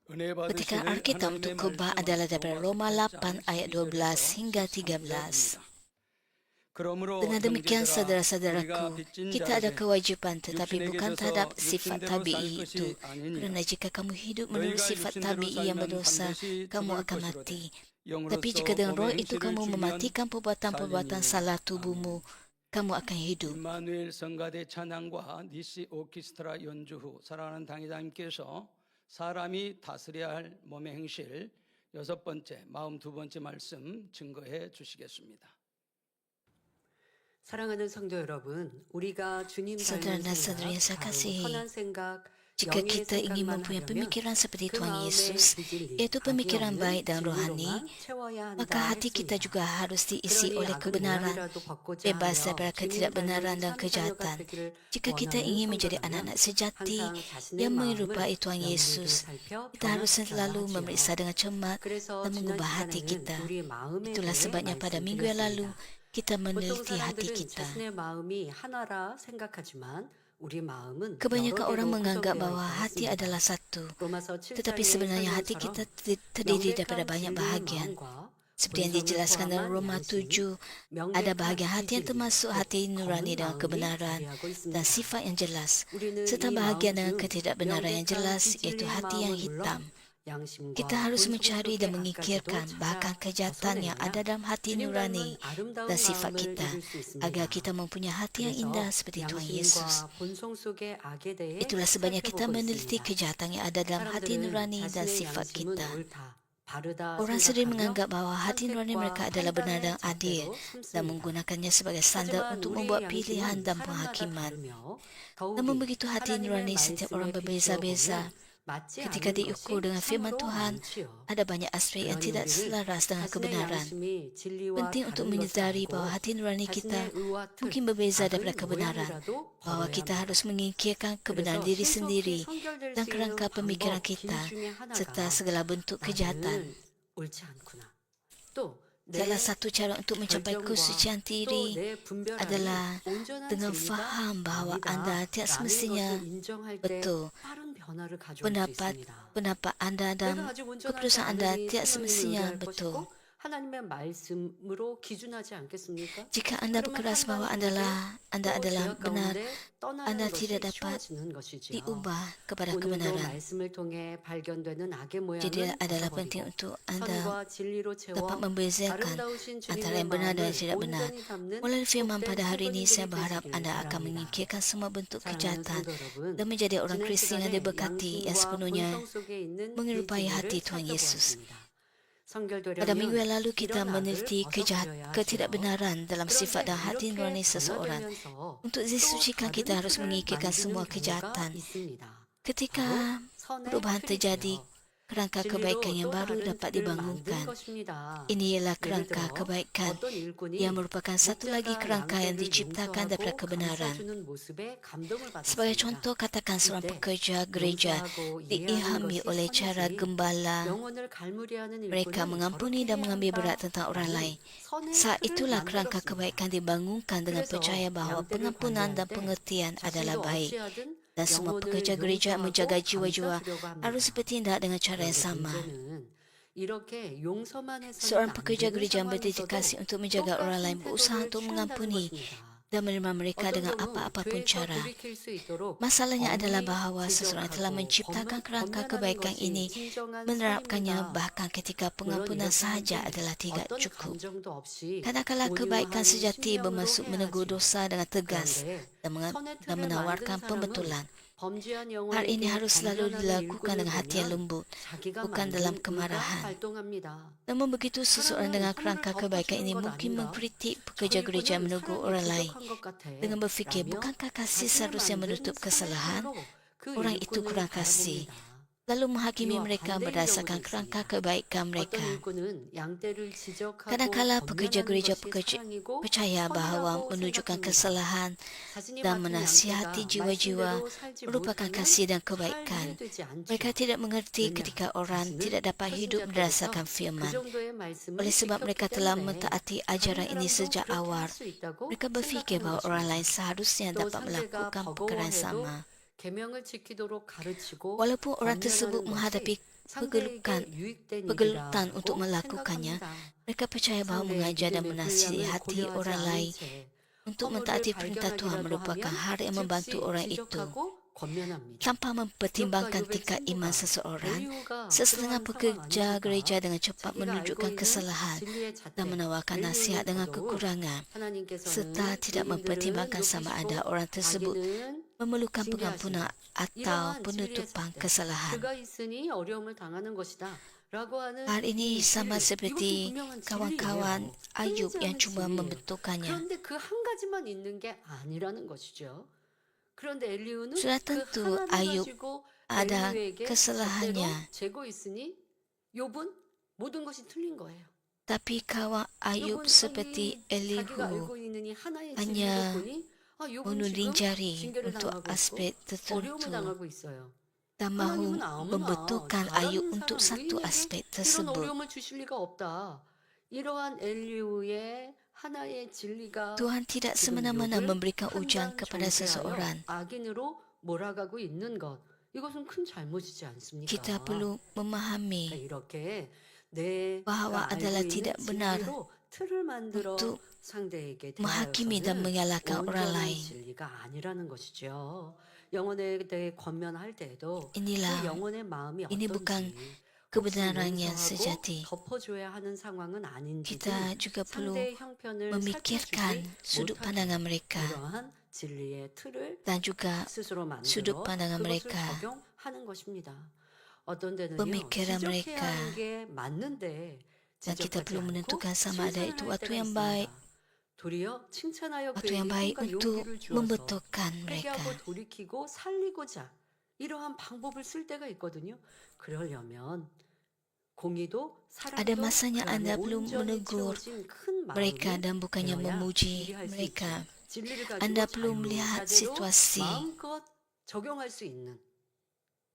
Petikan Alkitab untuk khotbah adalah daripada Roma 8 ayat 12 hingga 13. Dengan demikian, saudara-saudaraku, kita ada kewajipan tetapi bukan terhadap sifat tabi'i itu. Kerana jika kamu hidup menurut sifat tabi'i yang berdosa, kamu akan mati. Tapi jika dengan roh itu kamu mematikan perbuatan-perbuatan salah tubuhmu, kamu akan hidup. 임마누엘 성가대 찬양과 니시 오케스트라 연주 후 사랑하는 당회장님께서 사람이 다스려야 할 몸의 행실 6번째, 42번째 말씀 증거해 주시겠습니다. 사랑하는 성도 여러분, 우리가 주님 Saudara 닮은 dan saudari yang saya 생각, 바로 kasihi, 선한 생각, jika 영의 kita ingin 생각만 mempunyai 하려면 pemikiran seperti 그 Tuhan 마음의 Yesus, 부질리, iaitu 악이 pemikiran 없는 baik dan rohani, 진리로만 채워야 한다 maka hati kita 했습니다. juga harus diisi 그러니 oleh 악을 kebenaran, 모양이라도 벗고자 bebas 하여 daripada 주님 ketidakbenaran 닮은 dan 참 자녀가 kejahatan. 되기를 Jika kita 원하는 ingin menjadi 성도라면 anak-anak sejati 항상 자신의 yang 마음을 menyerupai Tuhan 면밀히 Yesus, 살펴 kita harus 변화시켜야 selalu 하지요. memeriksa dengan cermat 그래서 dan 지난 mengubah hati 시간에는 kita. 우리 마음에 Itulah 대해 sebabnya pada minggu yang lalu 말씀드렸습니다. kita 보통 meneliti hati 사람들은 kita. 자신의 마음이 하나라 생각하지만 우리 마음은 여러 Kebanyakan orang 개로 menganggap 구성되어 bahwa 있다 hati 했습니다. adalah satu, 로마서 7장 tetapi sebenarnya hati kita terdiri daripada banyak bahagian. Seperti yang dijelaskan dalam Roma 7, ada bahagian hati yang termasuk hati nurani dengan kebenaran dan sifat yang jelas, serta bahagian dengan ketidakbenaran yang jelas, iaitu hati yang hitam. Kita harus mencari dan mengikirkan bahkan kejahatan yang ada dalam hati nurani dan sifat kita, agar kita mempunyai hati yang indah seperti Tuhan Yesus. Itulah sebabnya kita meneliti kejahatan yang ada dalam hati nurani dan sifat kita. Orang sering menganggap bahawa hati nurani mereka adalah benar dan adil dan menggunakannya sebagai standar untuk membuat pilihan dan penghakiman. Namun begitu hati nurani setiap orang berbeza-beza. Ketika diukur dengan firman Tuhan, ada banyak aspek yang tidak selaras dengan kebenaran. Penting untuk menyedari bahawa hati nurani kita mungkin berbeza daripada kebenaran, bahawa kita harus mengikirkan kebenaran diri sendiri dan kerangka pemikiran kita, serta segala bentuk kejahatan. Salah satu cara untuk mencapai kesucian diri adalah dengan faham bahawa anda tidak semestinya betul. Pendapat anda dan keputusan anda tidak semestinya betul. 하나님의 말씀으로 기준하지 않겠습니까? Jika anda berkeras bahawa anda adalah benar, anda tidak dapat diubah kepada kebenaran. Jadi adalah penting untuk anda dapat membezakan antara yang benar dan yang tidak benar. Melalui firman pada hari ini, saya berharap anda akan mengikirkan semua bentuk kejahatan dan menjadi orang Kristian yang diberkati yang sepenuhnya menyerupai hati Tuhan Yesus. Pada minggu yang lalu kita meneliti ketidakbenaran dalam sifat dan hati nurani seseorang. Untuk disucikan kita harus mengikirkan semua kejahatan. Ketika perubahan terjadi, kerangka kebaikan yang baru dapat dibangunkan. Ini ialah kerangka kebaikan yang merupakan satu lagi kerangka yang diciptakan daripada kebenaran. Sebagai contoh, katakan seorang pekerja gereja diilhami oleh cara gembala mereka mengampuni dan mengambil berat tentang orang lain. Saat itulah kerangka kebaikan dibangunkan dengan percaya bahawa pengampunan dan pengertian adalah baik. Dan semua pekerja gereja menjaga jiwa-jiwa harus bertindak dengan cara yang sama. Seorang pekerja gereja yang berdedikasi untuk menjaga orang lain berusaha untuk mengampuni dan menerima mereka dengan apa-apapun cara. Masalahnya adalah bahawa seseorang telah menciptakan kerangka kebaikan ini, menerapkannya bahkan ketika pengampunan sahaja adalah tidak cukup. Kadang-kadang kebaikan sejati bermaksud menegur dosa dengan tegas dan menawarkan pembetulan. Hal ini harus selalu dilakukan dengan hati yang lembut, bukan dalam kemarahan. Namun begitu, seseorang dengan kerangka kebaikan ini mungkin mengkritik pekerja gereja menegur orang lain dengan berfikir, bukankah kasih seharusnya menutup kesalahan? Orang itu kurang kasih. Lalu menghakimi mereka berdasarkan kerangka kebaikan mereka. Kadang-kala pekerja gereja percaya bahawa menunjukkan kesalahan dan menasihati jiwa-jiwa merupakan kasih dan kebaikan. Mereka tidak mengerti ketika orang tidak dapat hidup berdasarkan firman. Oleh sebab mereka telah mentaati ajaran ini sejak awal, mereka berfikir bahawa orang lain seharusnya dapat melakukan perkara yang sama. Walaupun orang tersebut menghadapi pegelutan untuk melakukannya. Mereka percaya bahawa mengajar dan menasihati orang lain untuk mentaati perintah Tuhan merupakan hal yang membantu orang itu. Tanpa mempertimbangkan tingkat iman seseorang, sesetengah pekerja gereja dengan cepat menunjukkan kesalahan dan menawarkan nasihat dengan kekurangan, serta tidak mempertimbangkan sama ada orang tersebut memerlukan pengampunan atau penutupan kesalahan. Hal ini sama seperti kawan-kawan Ayub yang cuba membetulkannya. 그런데 그 한 가지만 있는 게 아니라는 것이죠. 그런데 엘리후는 Sudah 그 tentu 하나만 Ayub 가지고 ada 엘리후에게 kesalahannya. 절대로 재고 있으니 욥은 모든 것이 틀린 거예요. Tapi kawan Ayub 욥은 seperti 자기가 Elihu 알고 있는 이 하나의 hanya 진리를 보니 욥은 menuding 지금 jari 징계를 untuk 당하고 aspek 있고 어려움을 tertentu 당하고 있어요. dan mahu 하나님은 아무나 membetulkan 잘하는 Ayub untuk 사람 satu 의인에게 aspek 이런 tersebut. 어려움을 주실 리가 없다. 이러한 엘리후의 하나의 진리가 Tuhan tidak 지금 semena-mena 욥을 memberikan ujian 판단 kepada seseorang. 정죄하여 악인으로 몰아가고 있는 것, 이것은 큰 잘못이지 않습니까? Kita perlu 그러니까 memahami 이렇게 내가 bahwa 알고 adalah 있는 tidak benar 진리로 틀을 만들어 untuk 상대에게 menghakimi dan 대하여서는 menyalahkan orang 온전한 lain. 진리가 아니라는 것이죠. 영혼에 대해 권면할 때에도 그 Inilah, 영혼의 마음이 ini bukan 어떤지 kebenaran 혹시 yang 용서하고 sejati. 덮어줘야 하는 상황은 아닌지 Kita juga perlu 상대의 형편을 memikirkan 살펴주지 sudut 못하게 pandangan mereka 이러한 진리의 틀을 dan juga 스스로 sudut 만들어 pandangan 그것을 mereka, 적용하는 것입니다. 어떤 데는요 pemikiran 지적해야 mereka, 하는 게 맞는데 dan kita 지적하지 perlu 않고 menentukan sama ada itu 칭찬을 할 waktu 때가 yang baik, 있습니다. 도리어 칭찬하여 waktu yang 그에게 baik 힘과 untuk 용기를 주어서 membetulkan mereka. 회개하고 돌이키고 살리고자 이러한 방법을 쓸 때가 있거든요. 그러려면 공의도 Ada 사랑도 masanya 그 안에 Anda perlu 온전히 menegur 채워진 큰 mereka 마음이 dan bukannya 되어야 memuji 일이 할수 mereka. 있죠. 진리를 가지고 Anda perlu melihat 자유자재로 situasi 마음껏 적용할 수 있는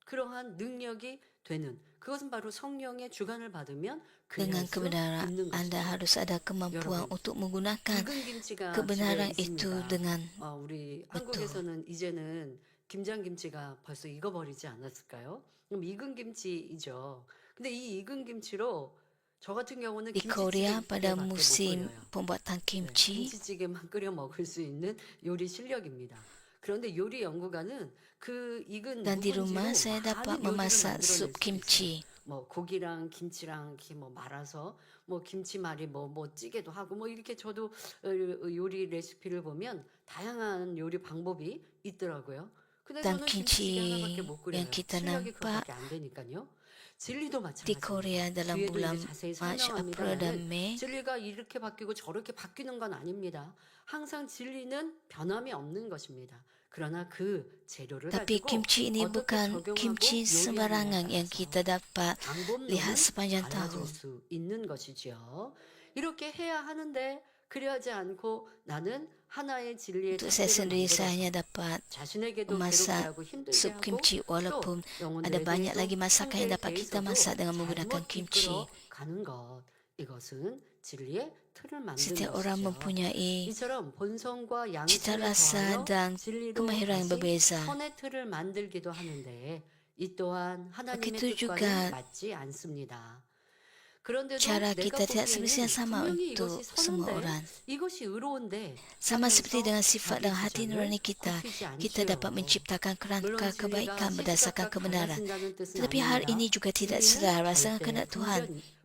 그러한 능력이 되는 그것은 바로 성령의 주관을 받으면 dengan 그리할 수 kebenaran. 있는 Anda 것이죠. harus ada kemampuan 여러분, untuk menggunakan 익은 김치가 kebenaran 집에 itu 있습니다. dengan 우리 betul. 한국에서는 이제는 김장김치가 벌써 익어버리지 않았을까요? 그럼 익은 김치이죠. 근데 이 익은 김치로 저 같은 경우는 Di Korea 김치찌개밖에 pada 못 musim 끓여요. pembuatan 네, kimchi, 김치찌개만 끓여 먹을 수 있는 요리 실력입니다. 그런데 요리 연구가는 그 익은 dan di rumah 묵은지로 saya dapat 많은 요리를 memasak 만들어낼 sup 수 있어요. kimchi. 뭐 고기랑 김치랑 이렇게 뭐 말아서 뭐 김치말이 뭐 찌개도 하고 뭐 이렇게 저도 요리 레시피를 보면 다양한 요리 방법이 있더라고요. 근데 Dan 저는 김치찌개 kimchi 하나밖에 못 끓여요. yang kita 실력이 nampak 그거밖에 안 되니까요. 진리도 di 마찬가지입니다. Korea dalam 뒤에도 bulan 이제 자세히 Mac, April dan 설명합니다만 Mei, 진리가 이렇게 바뀌고 저렇게 바뀌는 건 아닙니다. 항상 진리는 변함이 없는 것입니다. 그러나 그 재료를 tapi 가지고 kimchi ini 어떻게 bukan 적용하고 kimchi sembarangan 요리하느냐에 yang 따라서 kita dapat lihat 방법론은 sepanjang 달라질 tahun. 수 있는 것이지요. 이렇게 해야 하는데 그래야지 않고 나는 하나의 진리의 Untuk saya 잣대를 sendiri, saya hanya 만들어서 dapat 자신에게도 memasak 괴롭게 하고 힘들게 sup 하고 kimchi 또 walaupun ada 영혼들에게도 banyak lagi masakan yang 상대에 dapat kita 대해서도 masak dengan menggunakan 잘못 kimchi. 이끌어 가는 것 이것은 진리의 틀을 만드는 Setiap orang 것이죠. mempunyai 이처럼 본성과 cita 양심을 rasa 더하여 dan 진리로 kemahiran yang 다시 berbeza. 선의 틀을 만들기도 하는데 이 또한 하나님의 Begitu 뜻과는 juga 맞지 않습니다. 그런데도 cara 내가 kita tidak 보기에는 semestinya sama 분명히 untuk 이것이 semua 선한데 orang. 이것이 의로운데 Sama seperti 하면서 dengan sifat dan 자기 hati 주장을 nurani kita, 굽히지 kita dapat 않지요. menciptakan kerangka 물론 진리가 kebaikan berdasarkan 시시각각 kebenaran. 달라진다는 뜻은 Tetapi hal 아닙니다. ini juga tidak 진리는 selaras dengan 절대 kehendak Tuhan.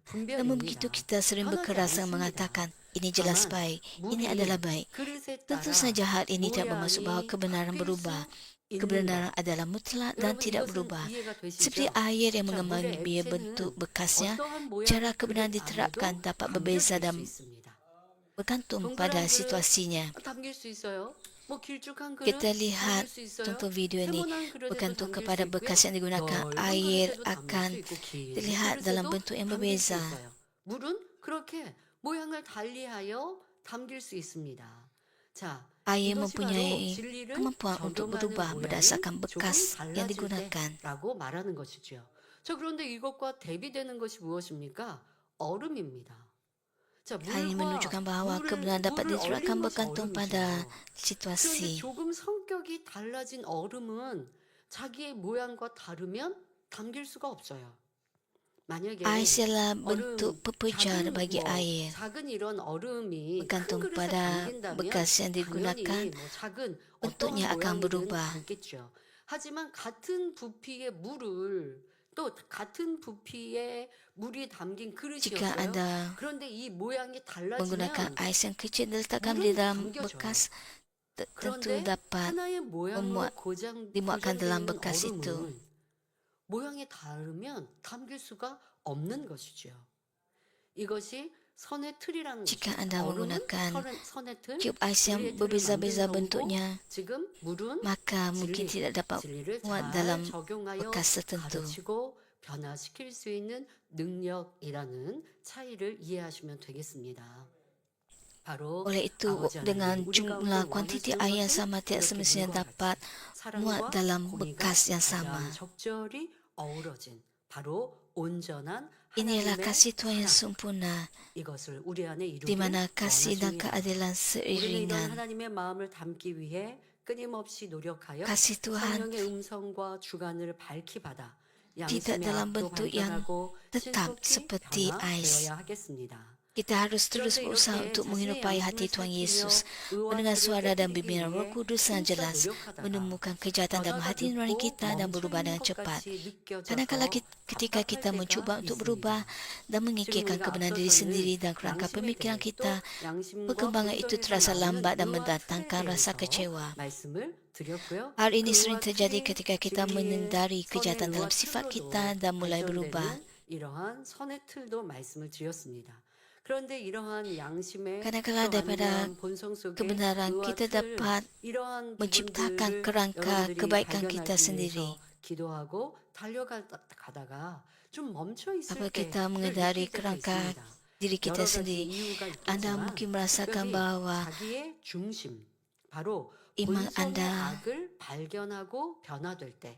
Namun begitu 분별입니다. kita sering 변하지 berkeras dengan 않습니다. mengatakan, ini jelas 다만 baik, ini 물이 adalah baik. 그릇에 Tentu 따라 saja hal ini tidak bermaksud bahawa 모양이 kebenaran 바뀔 수 berubah. 있는 것. Kebenaran adalah mutlak dan 여러분 tidak 이것은 berubah. 이해가 Seperti 되시죠? air yang 자, mengembangi 물의 biar 액체는 bentuk bekasnya, 어떠한 모양의 cara kebenaran 그릇 diterapkan 안에도 dapat berbeza 담겨질 dan 수 있습니다. bergantung 동그란 pada 그릇 situasinya. 담길 수 있어요. 뭐 길쭉한 그릇 Kita lihat 담길 수 있어요. contoh video ini 세모난 그릇에도 bergantung 담길 kepada 수 bekas yang 있고요. digunakan. 넓은 Air 그릇에도 담길 akan 수 있고 긴 terlihat dalam 그릇에도 bentuk yang 담길 수 berbeza. 있어요. 물은 그렇게 모양을 달리하여 담길 수 있습니다. 자, Air 이것이 바로 mempunyai 진리를 kemampuan untuk 적용하는 berubah 모양이 berdasarkan 조금 bekas yang 달라질 digunakan. 때라고 말하는 것이죠. 자, 그런데 이것과 대비되는 것이 무엇입니까? 얼음입니다. 자, Hal ini menunjukkan bahawa kebenaran dapat diterapkan bergantung pada 그런데 situasi. 조금 성격이 달라진 얼음은 자기의 모양과 다르면 담길 수가 없어요. 만약에 Ais ialah 얼음, bentuk pepejar 작은 bagi 뭐 air, 작은 이런 얼음이 큰 bergantung 그릇에 pada 담긴다면 bekas yang digunakan, 당연히 뭐 작은 bentuknya 어떠한 akan 모양이든 berubah. 담겠죠. 하지만 같은 부피의 물을 또 같은 부피의 물이 담긴 Jika 그릇이었어요. Anda 그런데 이 모양이 menggunakan 달라지면 ais yang kecil diletakkan di 물은 dalam 담겨져요. bekas, tentu 그런데 dapat 하나의 모양으로 dimuatkan 고정되어 dalam 있는 bekas itu. 얼음은 모양이 다르면 담길 수가 없는 것이죠. 이것이 선의 틀이라는 Jika 것입니다. Anda 얼음은 menggunakan 선의 틀, cube ais yang 진리의 틀을 만든 berbeza-beza 성이고 bentuknya, 지금 물은 maka mungkin tidak dapat 진리를 muat 잘 dalam 적용하여 bekas tertentu. 가르치고 변화시킬 수 있는 능력이라는 차이를 이해하시면 되겠습니다. 바로 Oleh itu, 아버지 dengan 하나님, 우리 가운데 jumlah kuantiti 원하시는 air yang 것은 sama tidak 이렇게 semestinya 물과 dapat 같이 muat 사랑과 dalam 공의가 bekas yang 가장 sama. 적절히 어우러진 바로 온전한 Inilah 하나님의 kasih Tuhan yang 사랑. sempurna, 이것을 우리 안에 di 이루길 mana kasih dan 원하십니다. keadilan 우리는 이런 seiringan. 하나님의 마음을 담기 위해 끊임없이 노력하여 Kasih Tuhan 성령의 음성과 주관을 밝히 받아 tidak 양심의 dalam 악도 bentuk yang 발견하고 tetap 신속히 seperti ais. 변화되어야 하겠습니다. Kita harus terus 그런데 berusaha 이렇게 untuk menyerupai 자신의 hati 양심을 Tuhan 살피며 Yesus, 의와 mendengar 틀을 suara dan 깨뜨리기 bimbingan Roh 위해 Kudus yang 힘써 jelas, 노력하다가 menemukan kejahatan dalam 변화가 hati nurani 늦고 kita dan berubah 멈춰 dengan 있는 것 cepat. 같이 느껴져서 Kadang-kala ketika kita 답답할 mencuba 때가 untuk 있습니다. berubah dan memikirkan 지금 우리가 kebenaran diri sendiri 앞서서는 dan kerangka 양심에 pemikiran 대해 kita, 또 양심과 perkembangan itu 본성에서 terasa 나오는 lambat dan 의와 틀에 mendatangkan rasa 대해서 kecewa. 말씀을 드렸고요. Hal ini 그 sering 의와 terjadi 틀이 ketika kita 진리의 menyadari 선의 kejahatan 의와 dalam sifat 틀로도 kita dan mulai berubah. 발전되는 이러한 선의 틀도 말씀을 드렸습니다. 그런데 이러한 양심의 Kadang-kala 또 daripada 아니면 본성 속의 kebenaran 의와 kita 틀 dapat 이러한 menciptakan 부분들을 kerangka 여러분들이 kebaikan kita 발견하기 sendiri. 위해서 기도하고 달려가다가 좀 멈춰 있을 Apabila 때를 kita mengendari 느낄 때가 kerangka 있습니다. diri kita 여러 가지 sendiri, 이유가 Anda 있겠지만 mungkin merasakan 특별히 bahwa 자기의 중심, 바로 iman 본성의 Anda 악을 발견하고 변화될 때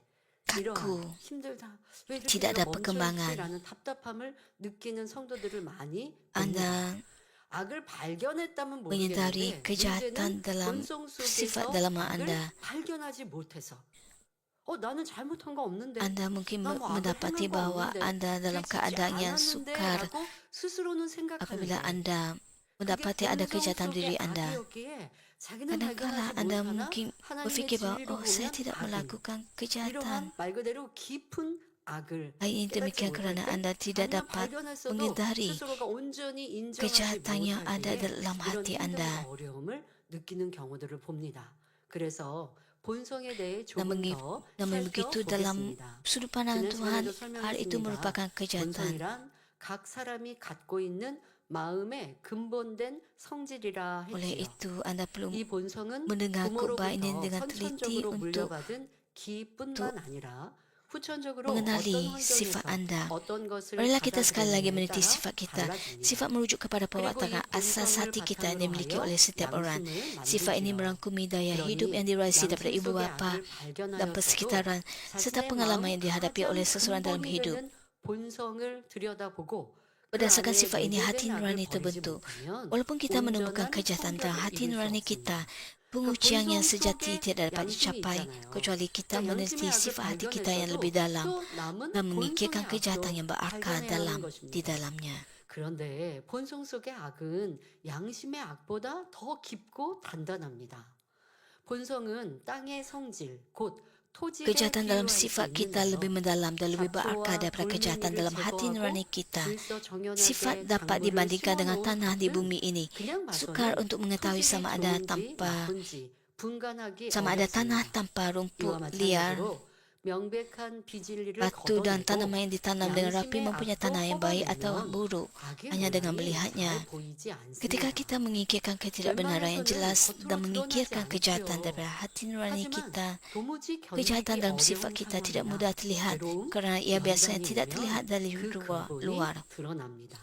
kaku, 이러한 힘들다. 왜 이렇게 tidak 내가 ada perkembangan. 멈춰있지라는 답답함을 느끼는 성도들을 많이 봅니다. Anda 악을 발견했다면 menyadari 모르겠는데 kejahatan 문제는 dalam 본성 sifat 속에서 dalam 악을 Anda. 발견하지 못해서 나는 잘못한 거 없는데 Anda mungkin 나 뭐 악을 mendapati 행한 거 bahwa 없는데 Anda dalam 그게 짓지 keadaan yang 않았는데 sukar 라고 스스로는 apabila 생각하는데 Anda 그게 mendapati ada 본성 kejahatan 속의 diri Anda. 악이었기에 자기는 Kadang-kala 발견하지 Anda 못하나 mungkin 하나님의 berfikir bahwa, 진리로 oh saya 보면 tidak 악은 melakukan kejahatan. 이러한 말 그대로 깊은 악을 Hal ini 깨닫지 demikian 못할 kerana 때 Anda tidak 아니면 dapat 발견했어도 menghindari 스스로가 온전히 인정하지 kejahatan yang 못할 ada 때에 dalam 이런 hati 힘듦과 Anda. 어려움을 느끼는 경우들을 봅니다. 그래서 본성에 대해 Namun, 조금 더 namun begitu dalam 살펴보겠습니다. sudut pandang 지난 Tuhan, 시간에도 hal itu 설명했습니다. merupakan kejahatan. 본성이란 각 사람이 갖고 있는 마음의 근본된 성질이라 Oleh 했지요. itu, Anda perlu 이 본성은 mendengar khutbah ini 부모로부터 dengan teliti 선천적으로 untuk 물려받은 기뿐만 아니라 후천적으로 mengenali 어떤 sifat 환경에서 Anda. 어떤 것을 Marilah kita sekali lagi 받아들였느냐에 meneliti 따라 sifat kita. 달라집니다. Sifat merujuk kepada perwataan asas 본성을 hati kita yang 바탕으로 dimiliki 하여 oleh setiap orang. 양심을 Sifat ini 만들지요. merangkumi daya hidup 그러니 yang dirasi 양심 daripada ibu 속의 bapa 악을 dan 발견하였어도 persekitaran serta 자신의 pengalaman 마음 yang dihadapi oleh 가장 seseorang dalam 근본이 hidup. 되는 본성을 들여다보고 그 Berdasarkan 안에 sifat ini, hati 내재된 악을 nurani 버리지 terbentuk. 못하면 Walaupun kita menemukan 온전한 kejahatan dalam 성결을 hati 이룰 수 nurani 없습니다. kita, 그 pengucian yang 본성 sejati 속에 tidak dapat 양심이 dicapai 있잖아요. kecuali kita 그 meneliti 양심의 악을 sifat hati kita yang lebih 발견했어도 dalam 또 남은 dan 본성의 memikirkan kejahatan 악도 yang berakar 발견해야 하는 dalam di 것입니다. dalamnya. 그런데 본성 속의 악은 양심의 악보다 더 깊고 단단합니다. 본성은 땅의 성질, 곧 토지의 Kejahatan dalam 기여할 수 sifat kita lebih 있는데요. mendalam dan lebih berakar 잡초와 daripada kejahatan 돌멩이를 dalam hati nurani 제거하고 kita. 질서정연하게 Sifat dapat 작물을 dibandingkan dengan 심어놓은 tanah di 밭은 bumi ini. 그냥 Sukar 봐서는 untuk mengetahui 토질이 sama ada 좋은지 tanpa 나쁜지 분간하기 sama ada tanah 어렵습니다. tanpa 이와 rumput liar, 마찬가지로 명백한 비진리를 batu dan 걷어내고 tanaman yang ditanam dengan rapi 양심의 mempunyai 악도 tanah yang baik atau 뽑아내면 buruk 악의 hanya dengan 모양이 melihatnya. 잘 보이지 않습니다. Ketika kita mengikirkan ketidakbenaran yang jelas dan mengikirkan kejahatan daripada hati nurani 하지만 kita, 도무지 kejahatan 견디기 dalam 어려운 sifat kita tidak 상황이나 mudah terlihat 괴로움, kerana ia biasanya tidak 연단이면 terlihat dari 그 근본이 luar. 드러납니다.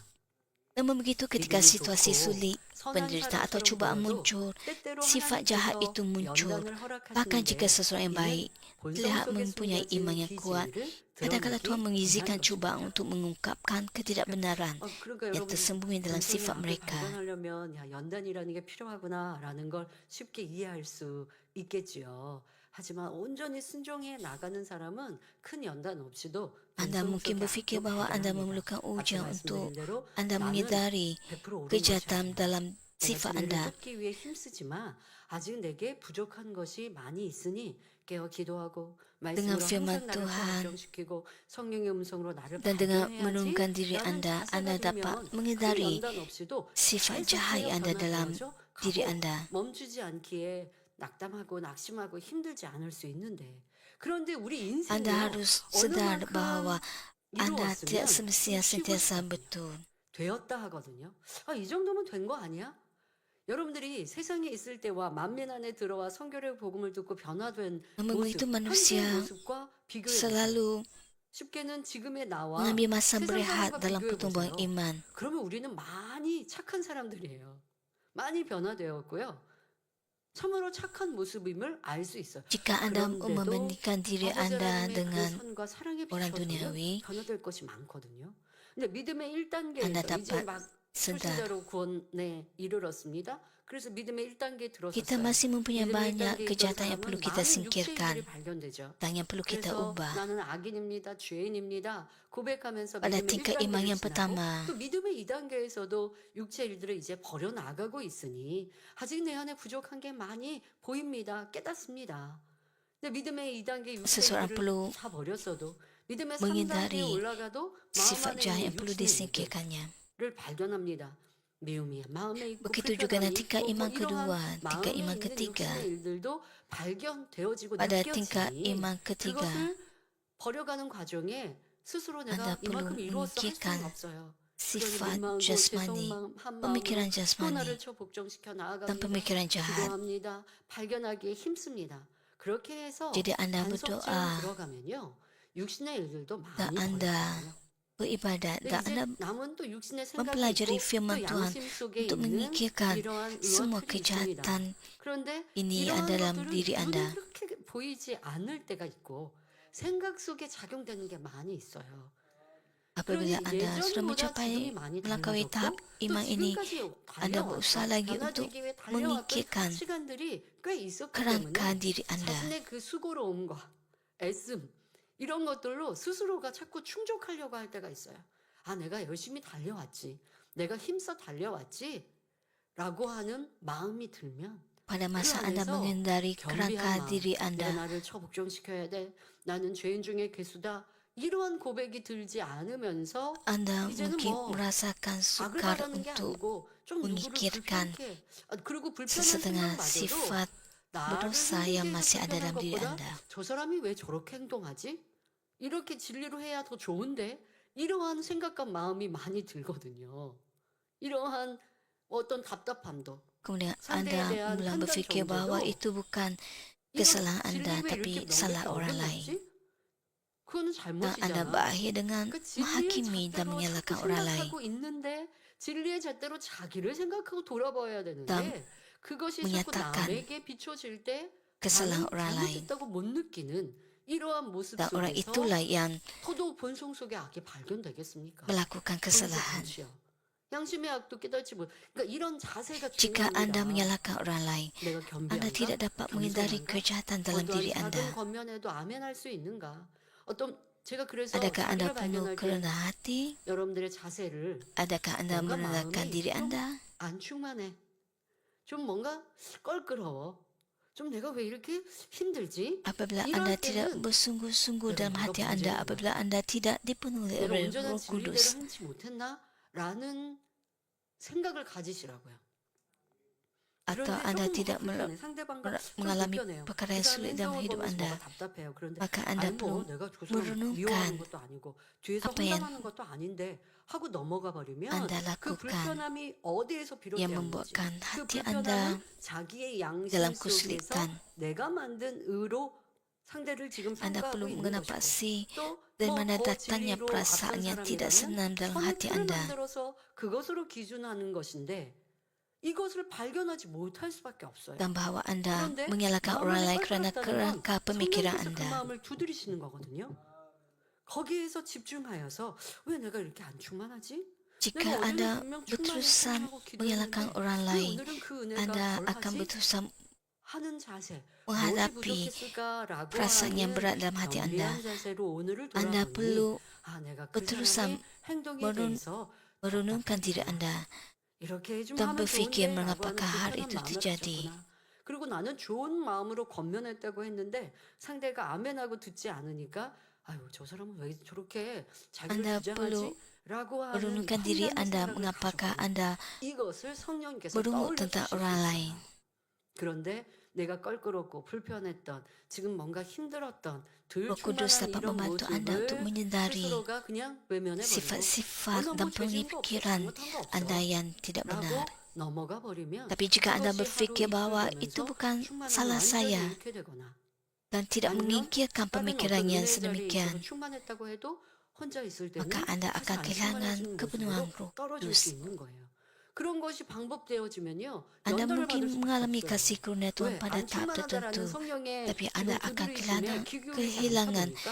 Namun begitu ketika 믿음이 situasi 좋고 sulit, 선한 penderitaan atau 사람처럼 cubaan 보여도 muncul, 때때로 sifat jahat 하나님께서 itu muncul. 연단을 Bahkan jika 허락하시는데 seseorang yang 이는 baik 본성 terlihat 속에 mempunyai 숨겨진 iman yang kuat, 비진리를 kadang-kadang Tuhan 드러내기 mengizinkan 위한 cubaan 것입니다. untuk mengungkapkan ketidakbenaran 그러니까 yang 여러분 tersembunyi dalam 본성의 sifat 악을 mereka. 발견하려면 연단이라는 게 필요하구나라는 걸 쉽게 이해할 수 있겠지요. 하지만 온전히 순종해 나가는 사람은 큰 연단 없이도 Anda 음성 mungkin 속에 berfikir 악도 bahwa Anda 발견합니다. memerlukan 앞서 ujian untuk 말씀드린 대로 Anda 나는 menyadari 100% 옳은 것이 kejahatan 아니야. dalam 내가 sifat 진리를 Anda. 쫓기 위해 힘쓰지만 아직 내게 부족한 것이 많이 있으니 깨어 기도하고 Dengan 말씀으로 firman 항상 나를 Tuhan 걱정시키고 성령의 음성으로 나를 dan dengan 발견해야지 menurunkan diri 라는 Anda, 자세가 Anda dapat 들면 그 menghindari 연단 없이도 sifat 계속해서 jahat yang ada dalam 변화되어져 diri 가고 Anda. 멈추지 않기에 낙담하고 낙심하고 힘들지 않을 수 있는데 그런데 우리 Anda 인생이요 harus 어느 sedar 만큼 bahwa Anda tidak 이루었으면 semestinya 좀 쉬고 sentiasa 싶거든요. betul. 되었다 하거든요. 이 정도면 된 거 아니야? 여러분들이 세상에 있을 때와 만민 안에 들어와 선교의 복음을 듣고 변화된 Namun 모습, begitu 현재의 manusia 모습과 비교해 보세요. selalu 쉽게는 지금의 나와 mengambil masa 세상 berehat 사람과 dalam 비교해 pertumbuhan 보세요. iman. 그러면 우리는 많이 착한 사람들이에요. 많이 변화되었고요. 참으로 착한 모습임을 알 수 있어요. Jika Anda 그런데도 membandingkan diri 아버지 Anda 하나님의 그 dengan 선과 사랑에 orang 비춰서는 duniawi, 변화될 것이 많거든요. 근데 믿음의 Anda 1단계에서 이제 dapat 막 sedar 초신자로 구원에 이르렀습니다. 그래서 믿음의 1단계에 kita 들어섰어요. masih mempunyai 믿음의 banyak 1단계에 있던 kejahatan yang perlu 사람은 kita 많은 육체의 일들이 singkirkan 발견되죠. dan yang perlu kita 그래서 ubah. 나는 악인입니다. 죄인입니다. 고백하면서 Pada 믿음의 tingkat iman 1단계를 yang 지나고 pertama, 또 믿음의 2단계에서도 육체의 일들을 이제 버려나가고 있으니 아직 내 안에 부족한 게 많이 보입니다. 깨닫습니다. 근데 믿음의 2단계 육체의 seseorang 일들을 perlu 다 버렸어도 믿음의 3단계에 menghindari 올라가도 마음 sifat 안에 jahat 있는 yang perlu 육신의 disingkirkannya. 일들을 발견합니다. 미움이 마음에 있고 Begitu juga 불편함이 dengan tingkat 있고 iman 이러한 kedua, tingkat 마음에 iman 있는 ketiga. 육신의 일들도 발견되어지고 Pada tingkat 느껴지니 iman ketiga, 그것을 버려가는 과정에 스스로 Anda 내가 perlu 이만큼 이루었어 할 menyingkirkan 수는 없어요. 그러니 sifat 민망하고 jasmani, 죄송한 마음으로 pemikiran 또 jasmani, 나를 쳐 복종시켜 dan 나아갑니다. pemikiran jahat. 기도합니다. 발견하기에 힘씁니다. 그렇게 해서 Jadi Anda 반석지로 berdoa 들어가면요. 육신의 일들도 dan 많이 Anda 버려져요. beribadat 근데 dan 이제 Anda 남은 또 육신의 생각이 mempelajari 있고 firman 또 Tuhan 양심 속에 untuk 있는 menyingkirkan 이러한 semua 의원들이 있습니다. kejahatan 그런데 ini 이러한 ada dalam 것들은 diri 눈에 Anda. 그렇게 보이지 않을 때가 있고 생각 속에 작용되는 게 많이 있어요. Apabila 그러니 Anda sudah 예전보다 mencapai 지금이 많이 melampaui tahap 달라졌고 또 iman ini, 지금까지 Anda berusaha 달려왔던 lagi untuk 변화되기 위해 달려왔던 memikirkan 시간들이 꽤 있었기 kerangka 때문에 diri Anda. 자신의 그 수고로움과 애씀 이런 것들로 스스로가 자꾸 충족하려고 할 때가 있어요. 내가 열심히 달려왔지. 내가 힘써 달려왔지. 라고 하는 마음이 들면 Pada 그 masa Anda 안에서 menghindari 겸비한 kerangka 마음, diri 내가 Anda, 나를 처복종시켜야 돼. 나는 죄인 중에 괴수다. 이러한 고백이 들지 않으면서 Anda 이제는 mungkin 뭐 merasakan 악을 sukar 바라는 게 untuk 아니고 좀 누구를 memikirkan 불편하게 그리고 불편한 sesetengah 생각마저도 sifat 나를 berdosa 힘들게 yang 해서 masih ada 불편한 dalam diri 것보다 Anda. 저 사람이 왜 저렇게 행동하지? 이렇게 진리로 해야 더 좋은데 이러한 생각과 마음이 많이 들거든요. 이러한 어떤 답답함도 Kemudian 상대에 Anda 대한 mulai 판단 berfikir bahwa 정죄도 itu bukan 이거 kesalahan 진리 Anda, 왜 tapi 이렇게 salah 명백히 orang lain. 어긋났지? 그거는 Dan Anda 잘못이잖아. berakhir dengan 그 진리의 menghakimi dan 잣대로 menyalahkan 자꾸 orang lain. 생각하고 있는데 진리의 잣대로 자기를 생각하고 돌아봐야 되는데 그것이 자꾸 menyatakan 남에게 비춰질 때 kesalahan 나는 orang lain. 잘못했다고 못 느끼는 이러한 모습 Dan orang 속에서 itulah yang 더더욱 본성 속에 악이 발견되겠습니까? melakukan kesalahan. 양심의 악도 깨닫지 못. 그러니까 이런 자세가 Jika Anda 중요합니다. menyalahkan orang lain, 내가 Anda tidak 겸비한가? dapat menghindari 겸손한가? kejahatan dalam 어떠한 diri 작은 Anda. 권면에도 아멘할 수 있는가? 어떤 제가 그래서 Adakah Anda 자기를 penuh 발견할 때 kerendah hati? 여러분들의 자세를 Adakah Anda 뭔가 merendahkan 마음이 diri 좀 Anda? 안 충만해. 좀 뭔가 껄끄러워. 좀 내가 왜 이렇게 힘들지? Apabila 이럴 Anda tidak 때는 bersungguh-sungguh dalam 내가 hati 문제가 Anda, 있나? apabila Anda tidak dipenuhi 내가 oleh 온전한 Roh 진리대로 Kudus, 행치 못했나? 라는 생각을 가지시라고요. atau 그런데 Anda 조금 tidak 뭐가 불편해. 상대방과 좀 mengalami 불편해요. perkara 그 yang 사람 sulit dalam 행동을 hidup 보면서 Anda, 뭐가 답답해요. 그런데 maka Anda 아니 뭐 perlu 내가 그 사람 merenungkan 미워하는 것도 아니고 뒤에서 apa yang 혼담하는 것도 아닌데 하고 넘어가 버리면 Anda 그 lakukan 불편함이 어디에서 yang 비롯되는 거지? membuatkan 그 hati 불편함은 Anda 자기의 양심 dalam 속에서 kesulitan. 내가 만든 의로 상대를 지금 Anda 평가하고 perlu 있는 mengenal 것이고 pasti 또 dan 뭐 mana 더 datangnya 진리로 perasaan 앞선 yang tidak 사람이라면 senang dalam 선의 hati 틀을 Anda. 만들어서 그것으로 기준하는 것인데 이것을 발견하지 못할 수밖에 없어요. Dan bahwa Anda 그런데 menyalahkan 마음 orang 안에 lain kerana 껄끄럽다는 건 kerangka pemikiran 성령께서 그 Anda. 마음을 두드리시는 거거든요. 거기에서 집중하여서 왜 내가 이렇게 안 충만하지? Jika 내가 어제는 Anda 분명 berterusan 충만했고 menyalahkan 기도했는데 orang 왜 lain, 오늘은 그 은혜가 Anda akan 덜하지? berterusan 하는 자세, 무엇이 menghadapi 부족했을까라고 perasaan yang 하는 berat dalam hati Anda. 겸비한 자세로 오늘을 Anda 돌아보니 perlu 내가 그 berusaha 사람의 행동에 merun- 대해서 merunungkan diri 답답했구나. Anda 이렇게 좀 dan 하면 berfikir 좋은데 라고 하는 mengapakah hal 불편한 itu 마음을 terjadi. 가졌구나. 그리고 나는 좋은 마음으로 권면했다고 했는데 상대가 아멘하고 듣지 않으니까 아유 저 사람은 왜 저렇게 자기를 Anda perlu 주장하지? 라고 하는 merunungkan diri 판단의 Anda 생각을 mengapakah 가졌구나. Anda 이것을 성령께서 merungut 떠올려 tentang 주실 수 orang lain. 있어요. 그런데 내가 껄끄럽고 불편했던 지금 뭔가 힘들었던 덜 Roh Kudus 충만한 dapat 이런 membantu Anda untuk 모습을 menyadari 스스로가 그냥 외면해버리고 sifat-sifat 너는 dan 뭐 죄진 거 없어 pemikiran 잘못한 거 없어 Anda yang tidak 라고 benar. 넘어가 버리면 Tapi jika Anda 그것이 하루 berfikir 이틀 bahwa itu 되면서 bukan 충만함을 salah 완전히 saya 잃게 되거나 dan tidak 아니면 menyingkirkan 다른 pemikiran 어떤 yang 은혜의 자리에 있어서 sedemikian, 충만했다고 해도 혼자 있을 maka 때는 Anda 다시 akan 안 kehilangan 충만해지는 kepenuhan 모습으로 Roh 떨어질 수 Kudus. 있는 거예요. 그런 것이 반복되어지면요. Anda 연단을 받을 mungkin 수밖에 mengalami 없어요. kasih karunia Tuhan 왜? pada 안 tahap 충만하다라는 tertentu, 성령의 tapi 지금 Anda akan 두드리심에 귀 기울이지 않다 kehilangan 보니까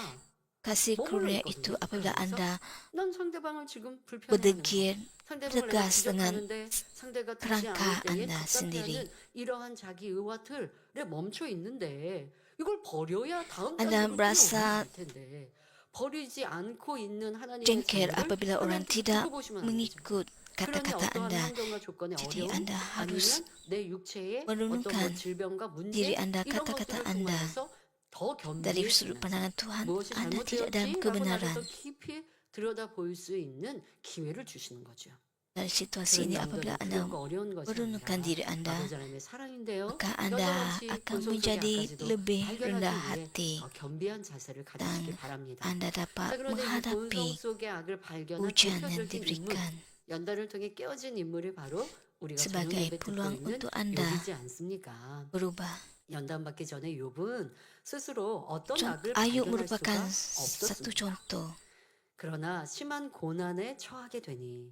kasih 머물러 karunia 있거든요. itu 그 apabila 안에서 Anda 난 상대방을 지금 불편해하는 거, berdegil 상대방을 내가 tegas dengan 지적하는데 상대가 듣지 kerangka 않을 때에 Anda sendiri. 답답해하는 이러한 자기 의와틀에 멈춰 있는데 이걸 버려야 다음 Anda 단계로 merasa 뛰어올 텐데 버리지 않고 있는 하나님의 jengkel 자녀를 apabila orang 하나님께서 tidak 두고 보시면 안 되죠. mengikut 그러니 kata-kata 어떠한 Anda. 환경과 조건의 Jadi 어려움 Anda harus 아니면 내 육체의 어떤 뭐 merenungkan 질병과 문제 diri Anda, 이런 kata-kata 것들을 Anda. 통해서 더 Dari sudut 겸비해지면서 pandangan Tuhan, 무엇이 Anda tidak dalam 잘못되었지라고 나를 kebenaran. 더 깊이 들여다 볼 수 있는 기회를 주시는 거죠. Dari situasi 그런 ini apabila 영들은 Anda 두렵고 어려운 것이 merenungkan 아니라 diri Anda, 아버지 하나님의 사랑인데요. maka Anda 여전히 akan 본성 속의 menjadi 악까지도 lebih 발견하기 rendah 위해 hati 더 겸비한 자세를 dan 가지시기 바랍니다. Anda 자, dapat 그런데 이 본성 menghadapi 속의 악을 발견한 ujian yang 대표적인 인물, diberikan 연단을 통해 깨어진 인물이 바로 우리가 저녁 sebagai 예배 듣고 peluang 있는 untuk Anda 욥이지 않습니까? berubah. 연단 받기 전에 욥은 스스로 어떤 악을 Ayub 발견할 수가 merupakan satu 없었습니다. contoh. 그러나 심한 고난에 처하게 되니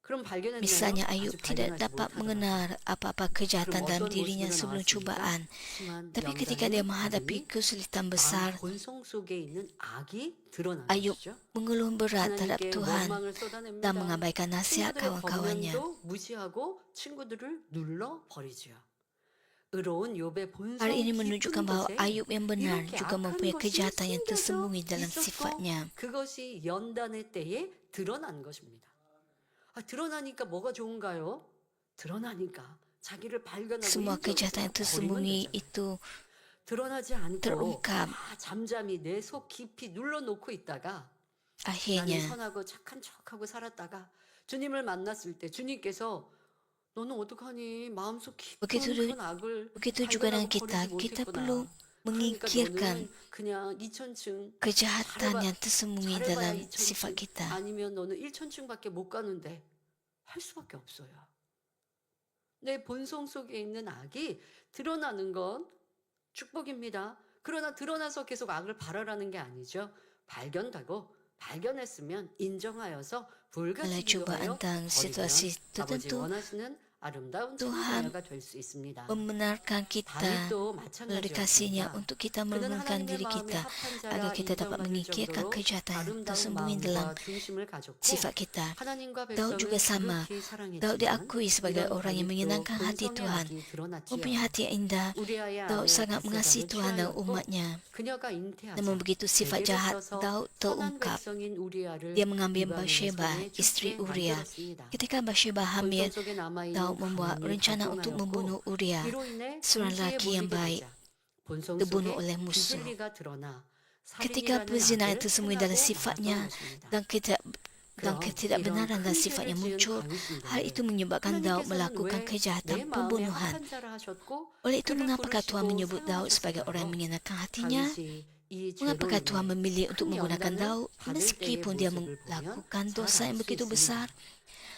그럼 발견했나요? Misalnya 아직 Ayub tidak 발견하지 dapat 못하더라고요. mengenal apa-apa kejahatan 그럼 dalam 어떤 dirinya 모습으로 sebelum 나왔습니까? cobaan. 심한 Tapi ketika dia 연단을 menghadapi 받으니 kesulitan 마음 besar, 본성 속에 있는 악이 드러나는 Ayub 것이죠. mengeluh berat terhadap 하나님께 Tuhan 원망을 dan 쏟아냅니다. mengabaikan nasihat 친구들의 kawan-kawannya. 권면도 무시하고 친구들을 눌러 버리지요. 의로운 욥의 본성 Hal ini 깊은 menunjukkan bahwa 곳에 Ayub yang benar 이렇게 juga 악한 mempunyai 것이 kejahatan yang 숨겨져 tersembunyi dalam 있었고 sifatnya. 그것이 연단의 때에 드러난 것입니다. 드러나니까 뭐가 좋은가요? 드러나니까 자기를 발견하고 Semua kejahatan yang 인정해서 tersembunyi 버리면 되잖아요. itu 드러나지 않고 terungkap. 잠잠히 내 속 깊이 눌러놓고 있다가 나는 Akhirnya, 선하고 착한 척하고 살았다가 주님을 만났을 때 주님께서 너는 어떡하니 마음속 Begitu 깊은 큰 악을 juga 발견하고 dengan kita, 버리지 kita 못했구나. perlu 그러니까 menyingkirkan 너는 그냥 2천층 kejahatan yang tersembunyi 잘해봐야 dalam sifat 2천층 kita. 아니면 너는 1천층밖에 못 가는데 할 수밖에 없어요. 내 본성 속에 있는 악이 드러나는 건 축복입니다. 그러나 드러나서 계속 악을 바라라는 게 아니죠. 발견되고 발견했으면 인정하여서 Dalam 불같이 cobaan 기도하여 dan situasi 버리면 아버지 tertentu, 원하시는 아름다운 Tuhan 참자녀가 될 수 있습니다. membenarkan kita 다윗도 melalui kasihnya 마찬가지였습니다. untuk kita 그는 merenungkan 하나님의 diri 마음에 kita 합한 agar 자라 kita dapat 인정받을 menyingkirkan 정도로 kejahatan yang 아름다운 tersembunyi dalam 마음과 중심을 가졌고 sifat kita. 하나님과 Daud juga 백성을 sama. 지극히 Daud 사랑했지만 diakui sebagai 이런 orang yang 다윗도 menyenangkan hati 본성의 Tuhan, 악이 드러났지요. mempunyai hati yang indah. 우리아의 Daud 아내 sangat mengasihi 밧세바는 Tuhan dan 취하였고 umatnya. 그녀가 잉태하자 Namun begitu sifat 베개를 jahat 써서 Daud 선한 terungkap. 백성인 우리아를 Dia mengambil 이방인의 Bathsheba, 손에 istri 죽게 Uria. 만들었습니다. Ketika Bathsheba 본성 hamil, 속에 남아있는 Daud membuat 강인이 rencana untuk 발동하였고 membunuh Uria, 이로 인해 seorang 궁지에 lelaki yang 몰리게 baik, 되자 본성 terbunuh 속에 oleh musuh. 비진리가 드러나 Ketika 살인이라는 perzinahan 악을 tersembunyi 행하고 dalam 말았던 sifatnya 것입니다. dan 그럼 ketidakbenaran 이런 dan 큰 sifatnya 죄를 지은 muncul, hal 다윗인데 itu menyebabkan Daud 하나님께서는 melakukan 왜 내 kejahatan 마음에 pembunuhan. 합한 자라 하셨고 Oleh itu 그를 mengapakah Tuhan 부르시고 menyebut Daud sebagai orang yang 사용하셨을까요? menyenangkan hatinya? 다윗이 이 죄로 Mengapakah Tuhan 인해 memilih untuk 큰 menggunakan 연단을 Daud 받을 때의 meskipun dia 모습을 보면 melakukan 잘 dosa 알 yang 수 begitu 있습니다. besar?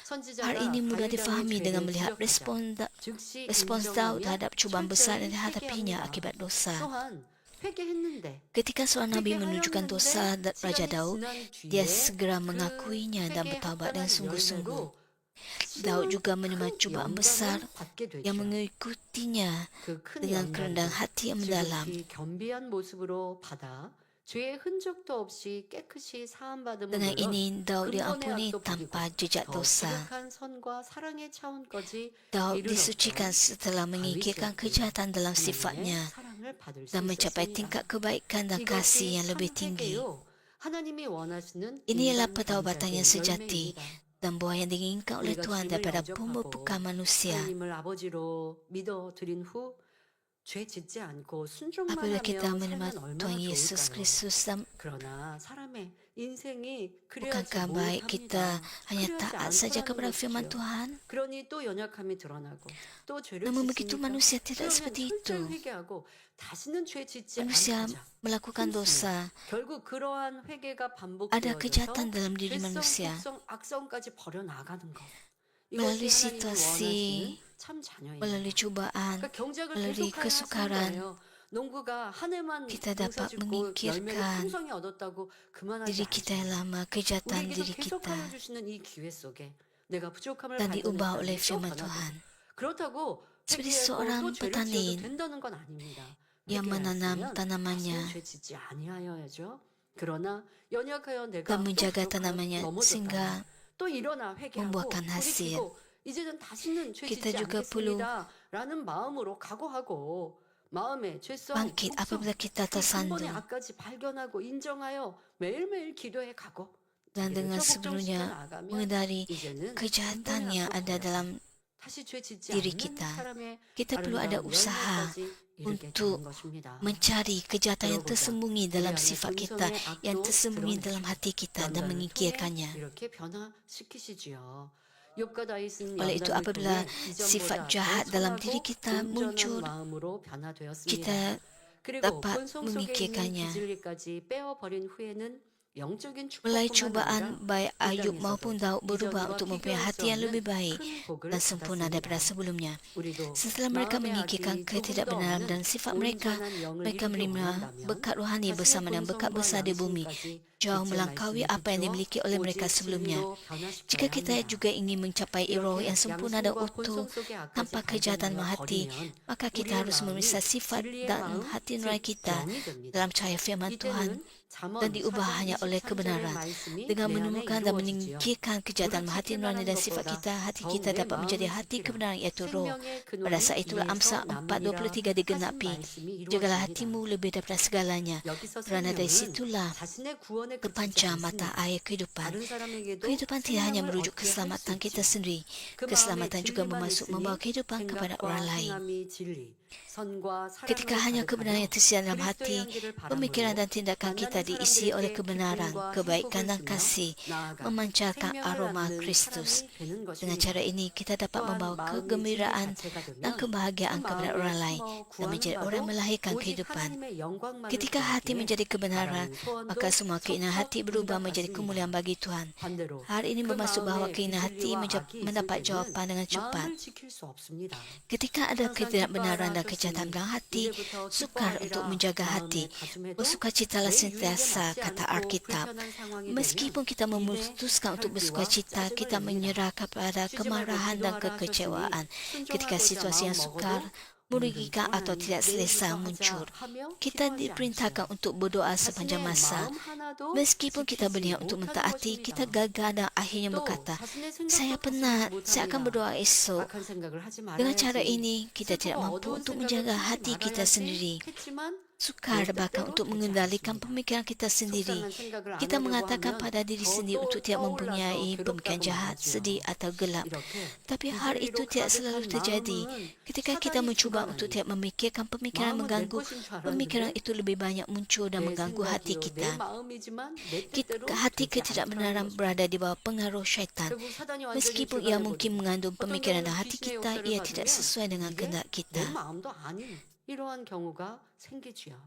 선지자가 Hal ini mudah 다윗 difahami 왕의 dengan 죄를 melihat 지적하자 즉시 respons Daud 인정하며 terhadap cubaan besar 철저히 yang dihadapinya 회개합니다. akibat dosa. 또한 회개했는데 Ketika seorang nabi menunjukkan dosa Raja Daud, dia segera mengakuinya dan bertaubat dengan sungguh-sungguh. Daud juga menerima cubaan besar yang mengikutinya 그큰 dengan kerendahan hati yang mendalam. 겸비한 모습으로 받아 죄의 흔적도 없이 깨끗이 사함받음을 Dengan 물론 ini, Daud 근본의 diampuni 악도 tanpa 버리고 jejak 더 dosa. 지극한 선과 사랑의 차원까지 Daud 이르러 disucikan setelah menyingkirkan kejahatan dalam 하나님의 sifatnya 사랑을 받을 수 dan mencapai 있었습니다. tingkat kebaikan dan kasih 이것이 yang 참 lebih tinggi. 회개요. 하나님이 원하시는 Inilah 인간 pertaubatan yang 경작의 sejati 열매입니다. dan buah yang diinginkan oleh 우리가 Tuhan 주님을 daripada 영접하고 pembukaan manusia. 하나님을 아버지로 믿어 드린 후 죄 짓지 않고 순종만 Apabila 하며 kita menerima 살면 얼마나 Tuhan Yesus 좋을까요? Kristus dan 그러나 사람의 인생이 그래야지 bukankah baik kita 못합니다. hanya 그래야지 taat saja 않더라는 kepada firman 것이지요. Tuhan? 그러니 또 연약함이 드러나고 또 죄를 Namun begitu 짓습니까? manusia tidak 그러면 seperti itu. 철저히 회개하고 다시는 죄 짓지 Manusia 않고자 melakukan dosa. 결국 그러한 회개가 Ada 반복되어져서 kejahatan dalam diri 죄성, manusia. 속성, 악성까지 버려나가는 것. Melalui 이것이 하나님이 situasi, 원하시는 참 자녀입니다. melalui cubaan, 그러니까 경작을 melalui 계속해야 하는 kesukaran, 거예요. 농부가 한 해만 kita 농사 dapat 짓고 열매를 menyingkirkan 풍성히 얻었다고 그만하지 diri kita yang 않습니다. lama, kejahatan 우리에게도 diri kita, 계속하여 주시는 이 기회 속에 내가 부족함을 dan diubah 발견했다고 oleh 또 firman 변화되고 Tuhan. 그렇다고 Seperti 회개하고 seorang 또 죄를 petani 지어도 된다는 건 아닙니다. yang menanam 회개하였으면 tanamannya 다시는 죄 짓지 아니하여야죠. 그러나 연약하여 내가 dan 또 menjaga 부족하여 tanamannya 넘어졌다면 sehingga 또 일어나 회개하고 membuahkan hasil. 돌이키고 이제는 다시는 죄 Kita 짓지 juga perlu 않겠습니다라는 마음으로 각오하고 마음의 죄성, bangkit 속성, apabila kita 그 근본의 tersandung 악까지 발견하고 인정하여 매일매일 기도해 가고 dan dengan 이렇게 sebelumnya 복종시켜 나가면 mengendari 이제는 kejahatan 근본의 yang 악도 ada 버려서 dalam 다시 죄 짓지 diri 않는 kita. 사람의 Kita perlu ada 아름다운 usaha 열매까지 이르게 untuk 되는 것입니다. mencari kejahatan yang 그러고자 tersembunyi 우리 dalam 안에 sifat kita, 근성의 yang 악도 tersembunyi 드러내시고 dalam hati kita dan 연단을 통해 menyingkirkannya. 이렇게 변화시키시지요. 욥과 다윗은 Oleh itu 연단을 apabila 통해 sifat 이전보다 jahat 더 dalam 선하고 diri kita 온전한 muncul, 마음으로 변화되었습니다. kita 그리고 dapat 본성 속에 있는 memikirkannya. 비질리까지 빼어버린 후에는 영적인 Melalui 축복뿐만 cubaan, 아니라 baik 이 Ayub 땅에서도 maupun Daud berubah 이전과 untuk mempunyai 비교할 수 hati yang lebih 없는 baik 큰 복을 dan sempurna daripada 받았습니다. sebelumnya. 우리도 Setelah mereka 마음의 menyingkirkan 악이 조금도 ketidakbenaran 없는 dan sifat mereka, 온전한 영을 mereka 이루기 menerima 원한다면 berkat rohani 자신의 bersama dengan berkat 본성과 besar di bumi, 양심까지 jauh 빛의 melangkaui 말씀에 apa yang 비추어 dimiliki oleh mereka 오직 sebelumnya. 진리로 변화시켜야 Jika kita 합니다. juga ingin mencapai roh 이렇게 yang sempurna dan 양심과 utuh 본성 속의 악까지 tanpa kejahatan 발견하여 hati, 버리면 maka kita 우리의 harus 마음이 memeriksa sifat 진리의 dan 마음, hati 즉 nurani kita 영이 됩니다. dalam cahaya firman Tuhan 이때는 잠언 dan diubah 4장 hanya oleh 23절의 kebenaran. 말씀이 Dengan 내 안에 menemukan dan 이루어지지요. menyingkirkan kejahatan 불을 hati 지킬 nurani 만한 dan sifat 것보다 kita, hati 더욱 kita 내 dapat 마음을 menjadi hati 지키라. kebenaran iaitu roh. 생명의 Pada 근원이 saat itulah 이에서 Amsal 남으니라 4:23 digenapi. 하신 말씀이 Jagalah 이루어집니다. hatimu lebih daripada segalanya, 여기서 kerana dari 생명은 situlah 자신의 구원에 그치지 terpancar mata 않습니다. air kehidupan. 다른 사람에게도 Kehidupan tidak hanya 생명을 merujuk 얻게 할 수 keselamatan kita 있지요. sendiri, 그 마음에 keselamatan juga 진리만 bermaksud 있으니 membawa kehidupan kepada 생각과 orang lain. 행함이 진리, 선과 Ketika 사랑을 hanya kebenaran yang 가득하여 tersiar dalam 그리스도의 hati, 향기를 pemikiran 바람으로 dan tindakan kita 만나는 diisi oleh 사람들에게 kebenaran, 기쁨과 kebaikan 행복을 dan 주며 kasih, 나아가 memancarkan 생명을 aroma 낳는 Kristus. 사람이 되는 Dengan 것입니다. cara ini, kita dapat 또한 membawa 마음이 kegembiraan 진리 자체가 dan 되면 그 kebahagiaan kepada 마음에 orang lain 숨어 dan 구하는 menjadi 바도 orang melahirkan 오직 kehidupan. 하나님의 영광만을 Ketika hati 구하기에 menjadi kebenaran, 바라는 소원도 maka semua keinginan hati berubah menjadi 성취 kemuliaan bagi Tuhan. 반대로 Hal ini 그 bermaksud bahawa 마음에 keinginan hati 비질리와 악이 있을 mendapat 때는 jawapan dengan cepat. 마음을 지킬 수 없습니다. Ketika ada 항상 ketidakbenaran dan 기뻐하라 kejahatan 하셨으니 dalam hati, 이제부터 sukar untuk 기뻐하리라 menjaga 마음에 hati. 다짐해도 Bersukacitalah 내 유익에 sentiasa, 맞지 kata 않고 Alkitab. 불편한 상황이 Meskipun 되면 kita 입에 memutuskan untuk 혈기와 bersukacita, 짜증을 kita 냅니다. menyerah kepada 쉬지 말고 kemarahan dan 기도하라 kekecewaan. 하셨으니 Ketika 순종하고자 situasi yang 마음 sukar, 먹어도 merugikan atau tidak selesa muncul, kita diperintahkan untuk berdoa sepanjang masa. Meskipun kita berniat untuk mentaati, kita gagal dan akhirnya berkata, saya penat, saya akan berdoa esok. Dengan cara ini, kita tidak mampu untuk menjaga hati kita sendiri. Sukar bahkan untuk mengendalikan pemikiran kita sendiri. Kita mengatakan pada diri sendiri untuk tidak mempunyai pemikiran jahat, sedih atau gelap. Tapi hal itu tidak selalu terjadi. Ketika kita mencuba untuk tidak memikirkan pemikiran mengganggu, pemikiran itu lebih banyak muncul dan mengganggu hati kita. Hati ketidakbenaran berada di bawah pengaruh syaitan. Meskipun ia mungkin mengandung pemikiran dan hati kita, ia tidak sesuai dengan kehendak kita. 이러한 경우가 생기지요.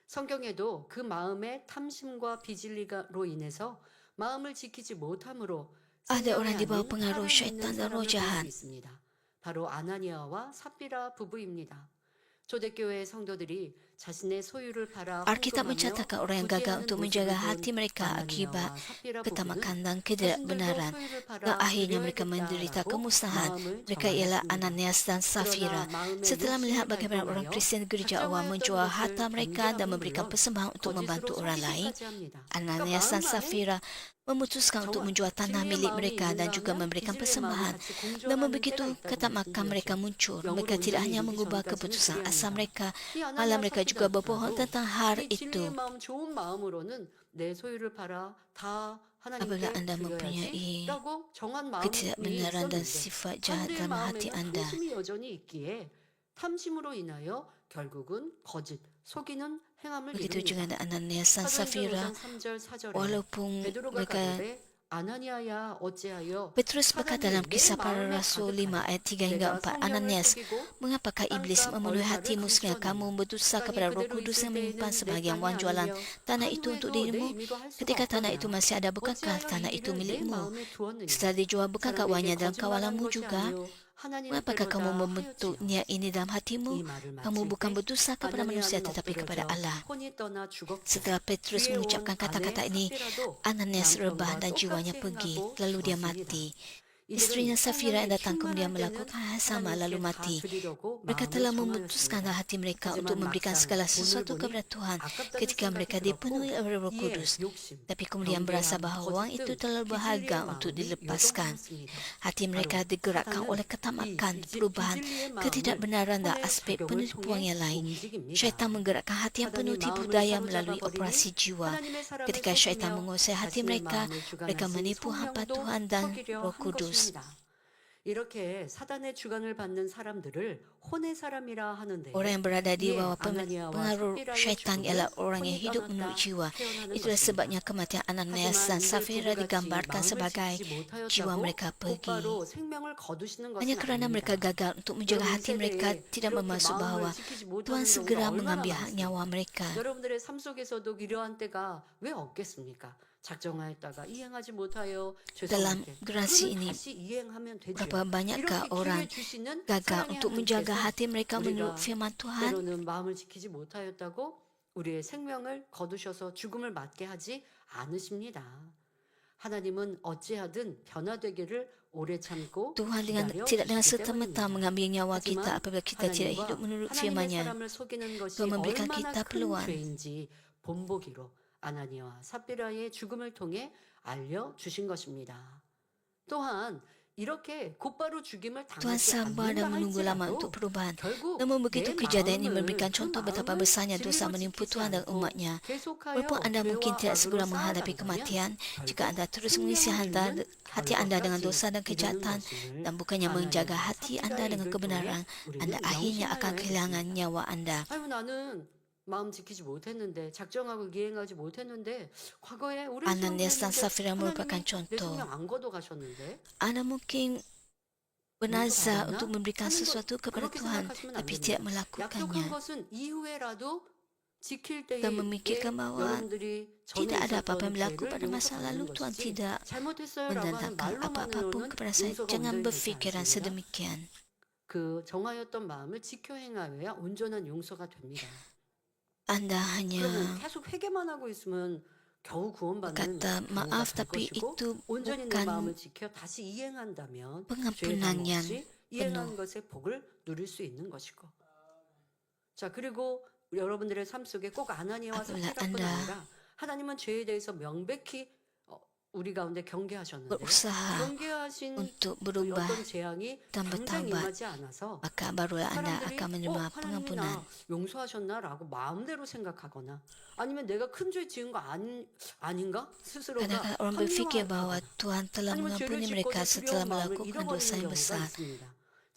성경에도 그 마음의 탐심과 비질리로 인해서 마음을 지키지 못함으로 Ada orang di bawah pengaruh syaitan dan roh jahat. 바로 아나니아와 삽비라 부부입니다. 초대교회의 성도들이 자신의 소유를 팔아 Alkitab 헌금하며 mencatatkan orang yang gagal 부지하는 untuk 모습을 menjaga 본 hati mereka akibat 아나니아와 삽비라 부부는 ketamakan dan ketidakbenaran. 자신들도 소유를 Dan 팔아 akhirnya mereka menderita 드려야겠다라고 kemusnahan. 마음을 Mereka ialah 정하였습니다. Ananias dan Safira. 그러나 마음의 Setelah melihat 욕심을 bagaimana orang 발동하여 Kristen gereja awal 작정하였던 menjual 것을 harta mereka dan 경계함은 memberikan 물론 persembahan untuk membantu 거짓으로 orang lain, 속이기까지 합니다. Ananias dan 마음 안에 Safira memutuskan untuk menjual tanah 진리의 milik 마음이 mereka dan 있는가 juga 하면 memberikan 이슬의 마음이 persembahan. 같이 Namun 공존하는 begitu 때가 있다고 ketamakan mereka 말씀드렸죠. muncul, 영으로 mereka tidak 온전히 hanya 이루기 mengubah 전까지는 keputusan 그래야 asal 합니다. mereka, 이 malah 아나니아 mereka juga 삽비가 berbohong 있더라도 tentang hal 이 진리의 itu. 마음 좋은 마음으로는 내 소유를 팔아 다 Apabila 하나님께 anda mempunyai 드려야지라고 정한 마음이 ketidakbenaran dan 있었는데 sifat jahat 사람들의 dalam hati 마음에는 anda, 탐심이 여전히 있기에 탐심으로 인하여 결국은 거짓, 속이는 행함을 begitu juga 이룹니다. dengan Ananias dan 사도행전 Safira, 5장 3절 4절에 walaupun 베드로가 mereka 가로되 아나니아야 어찌하여 Petrus berkata dalam 사단이 내 kisah para 마음에 rasul 5 가득하여 ayat 3 hingga 내가 4, 성령을 Ananias, 속이고 mengapakah iblis 땅값 memenuhi 얼마를 hatimu sehingga 감추었느냐. kamu berdosa 땅이 kepada Roh 그대로 Kudus 있을 yang menyimpan 때에는 내 sebahagian 땅이 wang jualan 아니며 tanah 한 itu untuk 후에도 내 dirimu? 임의로 할 수가 Ketika tanah 없거냐. itu masih ada, bukankah 어찌하여 tanah 이 itu 일을 내 milikmu? 마음에 두었느냐. Setelah dijual, bukankah uangnya dalam 사람에게 kawalanmu 거짓말한 것이 juga? 아니요 하나님 Mengapakah kamu 때로다 membentuk 하였지요. niat ini dalam 이 hatimu? 말을 Kamu 마칠 bukan 때 berdosa kepada manusia 아나니아는 tetapi kepada 엎드러져 Allah. 혼이 떠나 죽었고 Setelah Petrus 뒤에 온 mengucapkan kata-kata 아내 ini, 삽비라도 Ananias rebah 남편과 dan jiwanya 똑같이 pergi, 행하고 lalu dia 죽었습니다. mati. 이들은 Istrinya Safira yang 성령이 datang kemudian 충만할 때는 melakukan hal yang sama lalu 하나님께 다 mati. 드리려고 Mereka 마음을 telah memutuskan dalam 정하였습니다. hati mereka 하지만 untuk memberikan 막상 segala 오늘 sesuatu 보니 kepada Tuhan 아깝다는 ketika 생각이 mereka 들었고 dipenuhi oleh Roh 이해, Kudus. 욕심, Tapi kemudian berasa 경계함, bahawa uang 거짓 itu 등 terlalu 비진리의 berharga untuk 마음이 dilepaskan. 요동하였습니다. Hati mereka 바로 digerakkan 사단은 oleh 이 ketamakan, perubahan, 비진리의 마음을 ketidakbenaran dan 혼의 aspek 작용을 penipuan 통해 yang lain. 움직입니다. Syaitan menggerakkan hati yang penuh 사단이 tipu 마음을 daya 사로잡아 melalui 버리니 operasi jiwa. 하나님의 사람을 Ketika syaitan 속이며 menguasai hati 자신의 mereka, 마음을 mereka 주관하신 menipu hamba 성령도 Tuhan dan 속이려 Roh 한 Kudus. 것입니다. 이렇게 사단의 주관을 받는 사람들을 혼의 사람이라 하는데 Orang yang berada di 이에 bawah 아나니아와 pengaruh 삽비라의 syaitan 죽음을 ialah orang yang 혼이 hidup 떠났다 menurut jiwa. 표현하는 Itulah 것입니다. sebabnya kematian Ananias dan 하지만 이들 Safira 부부같이 digambarkan 마음을 sebagai 지키지 jiwa 못하였다고 mereka pergi. 곧바로 생명을 거두시는 Hanya 것은 kerana mereka 아닙니다. gagal untuk menjaga 여러분 hati 세대에 mereka tidak 이렇게 bermaksud bahawa 마음을 지키지 Tuhan 못하는 segera 경우가 얼마나 mengambil hak 많습니까? nyawa mereka. 여러분들의 삶 속에서도 이러한 때가 왜 없겠습니까? 작정하였다가 이행하지 못하여 Dalam 죄송하게 generasi 그러면 ini, 다시 이행하면 되죠. berapa banyakkah 이렇게 orang 기회 주시는 gagal 사랑의 untuk menjaga 하나님께서 hati mereka menurut 우리가 firman Tuhan? 때로는 마음을 지키지 못하였다고 우리의 생명을 거두셔서 죽음을 맞게 하지 않으십니다. 하나님은 어찌하든 변화되기를 오래 참고 Tuhan 기다려 tidak dengan 주시기 serta-merta 때문입니다. mengambil nyawa kita 하지만 apabila kita tidak hidup 하나님과 menurut 하나님의 firman-Nya. 사람을 속이는 것이 Tuhan memberikan 얼마나 kita 큰 peluang. 죄인지 본보기로 아나니아와 삽비라의 죽음을 통해 알려주신 것입니다. 또한 이렇게 곧바로 죽임을 Tuhan 당하지 sabar dan 않는다 menunggu lama untuk 할지라도 perubahan. 결국 Namun begitu 내 kejadian ini 마음을 memberikan 그 contoh betapa 마음을 besarnya dosa 진리로 menipu 지키지 Tuhan dan 않고 umatnya. 계속하여 Walaupun anda mungkin 죄와 tidak segera 악으로 menghadapi 쌓아간다면 kematian, jika 결국 anda terus mengisi 생명을 hati 죽는 anda dengan 결과까지 dosa dan 이르는 kejahatan, 것임을 dan bukannya menjaga 아나니아와 hati anda 삽비라의 dengan 일을 kebenaran, 통해 우리는 anda akhirnya akan 명심하여야 kehilangan 했습니다. nyawa anda. 아유 나는 마음 지키지 못했는데 작정하고 이행하지 못했는데 과거에 오랜 시간 Ananias dan 됐는데 Safira merupakan 하나님이 내 contoh. 생명 안 거둬 가셨는데 Anda mungkin bernazar untuk memberikan 하는 것 sesuatu kepada 그렇게 Tuhan, 생각하시면 안 tapi 됩니다. tidak 약속한 melakukannya. 것은 이후에라도 지킬 때에 Dan memikirkan bahawa 여러분들이 전에 tidak ada apa-apa yang 있었던 berlaku 죄를 pada masa 용서받는 lalu, Tuhan 것이지 tidak 잘못했어요라고 하는 mendatangkan apa-apa pun 말로만으로는 kepada saya. 용서가 Jangan 온전히 되지 berfikiran 않습니다. sedemikian. 그 정하였던 마음을 지켜 행하여야 온전한 용서가 됩니다. Anda 그러면 hanya 계속 회개만 하고 있으면 겨우 구원받는 berkata 경우가 maaf, 될 tapi 것이고 itu 온전히 내 bukan 마음을 지켜 다시 이행한다면 죄 pengampunan 감 yang 없이 이행한 것의 복을 누릴 수 있는 것이고. 자 그리고 여러분들의 삶 속에 꼭 아나니아와 apabila 삽비라뿐 anda 아니라 하나님은 죄에 대해서 명백히 우리 가운데 경계하셨는데 berusaha 경계하신 untuk 그 berubah 어떤 재앙이 dan 당장 bertaubat, 임하지 않아서 maka barulah anda 사람들이 akan menerima 하나님이 pengampunan. 나 용서하셨나라고 마음대로 생각하거나 아니면 내가 큰 죄 지은 거 아닌가 스스로가 Kadang-kadang orang berfikir bahawa Tuhan telah 아니면 죄를 mengampuni 짓고도 mereka setelah 두려운 마음을 melakukan dosa 잃어버리는 yang 경우가 besar. 있습니다.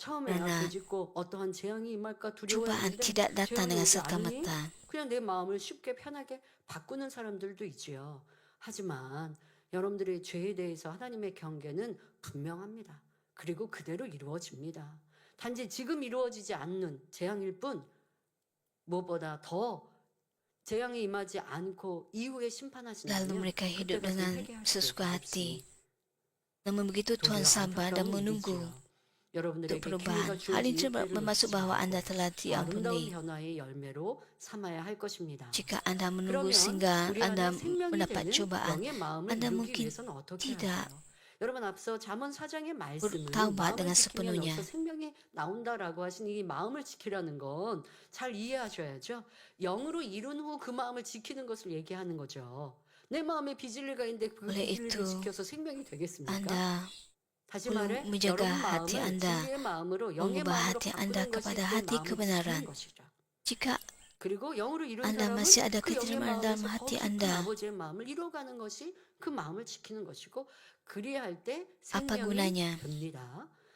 처음에 Karena 죄 짓고 어떠한 재앙이 임할까 Cubaan 두려워했는데 tidak datang 재앙이 dengan 오지 않으니 serta-merta. 그냥 내 마음을 쉽게 편하게 바꾸는 사람들도 있지요. 하지만 여러분들의 죄에 대해서 하나님의 경계는 분명합니다. 그리고 그대로 이루어집니다. 단지 지금 이루어지지 않는 재앙일 뿐 무엇보다 더 재앙이 임하지 않고 이후에 Lalu 심판하신다면 mereka hidup 그때까지 dengan 회개할 sesuka 수밖에 hati. 없습니다. Namun begitu Tuhan 도리어 sabar dan 안타까운 menunggu. 일이지요. 여러분들에게 perubahan. 기회가 Hal ini 주어진 때를 bermaksud 놓치지 bahwa Anda 말고 telah 아름다운 diampuni. 변화의 열매로 삼아야 할 것입니다. Jika Anda menunggu 그러면 sehingga 우리 Anda 안에 생명이 mendapat 되는 cobaan, 영의 마음을 Anda 이루기 mungkin 위해서는 어떻게 tidak 할까요? 여러분 앞서 잠언 4장의 말씀은 bertaubat 마음을 dengan 지키면 sepenuhnya. 여기서 생명이 나온다라고 하신 이 마음을 지키라는 건 잘 이해하셔야죠. 영으로 이룬 후 그 마음을 지키는 것을 얘기하는 거죠. 내 마음에 비질리가 있는데 그 Oleh 비질리를 itu, 지켜서 생명이 되겠습니까? Anda 다시 perlu 말해 menjaga 여러분 hati 마음을 Anda, 진리의 마음으로 영의 mengubah 마음으로 hati Anda 바꾸는 것이 kepada 그 hati 마음을 kebenaran. 지키는 것이죠. Jika 그리고 영으로 이룬 Anda 사람은 masih ada 그 영의 ketidakbenaran dalam 마음에서 더 hati 깊은 Anda, 아버지의 마음을 이뤄가는 것이 그 마음을 지키는 것이고 그리할 때 apa 생명이 gunanya? 됩니다.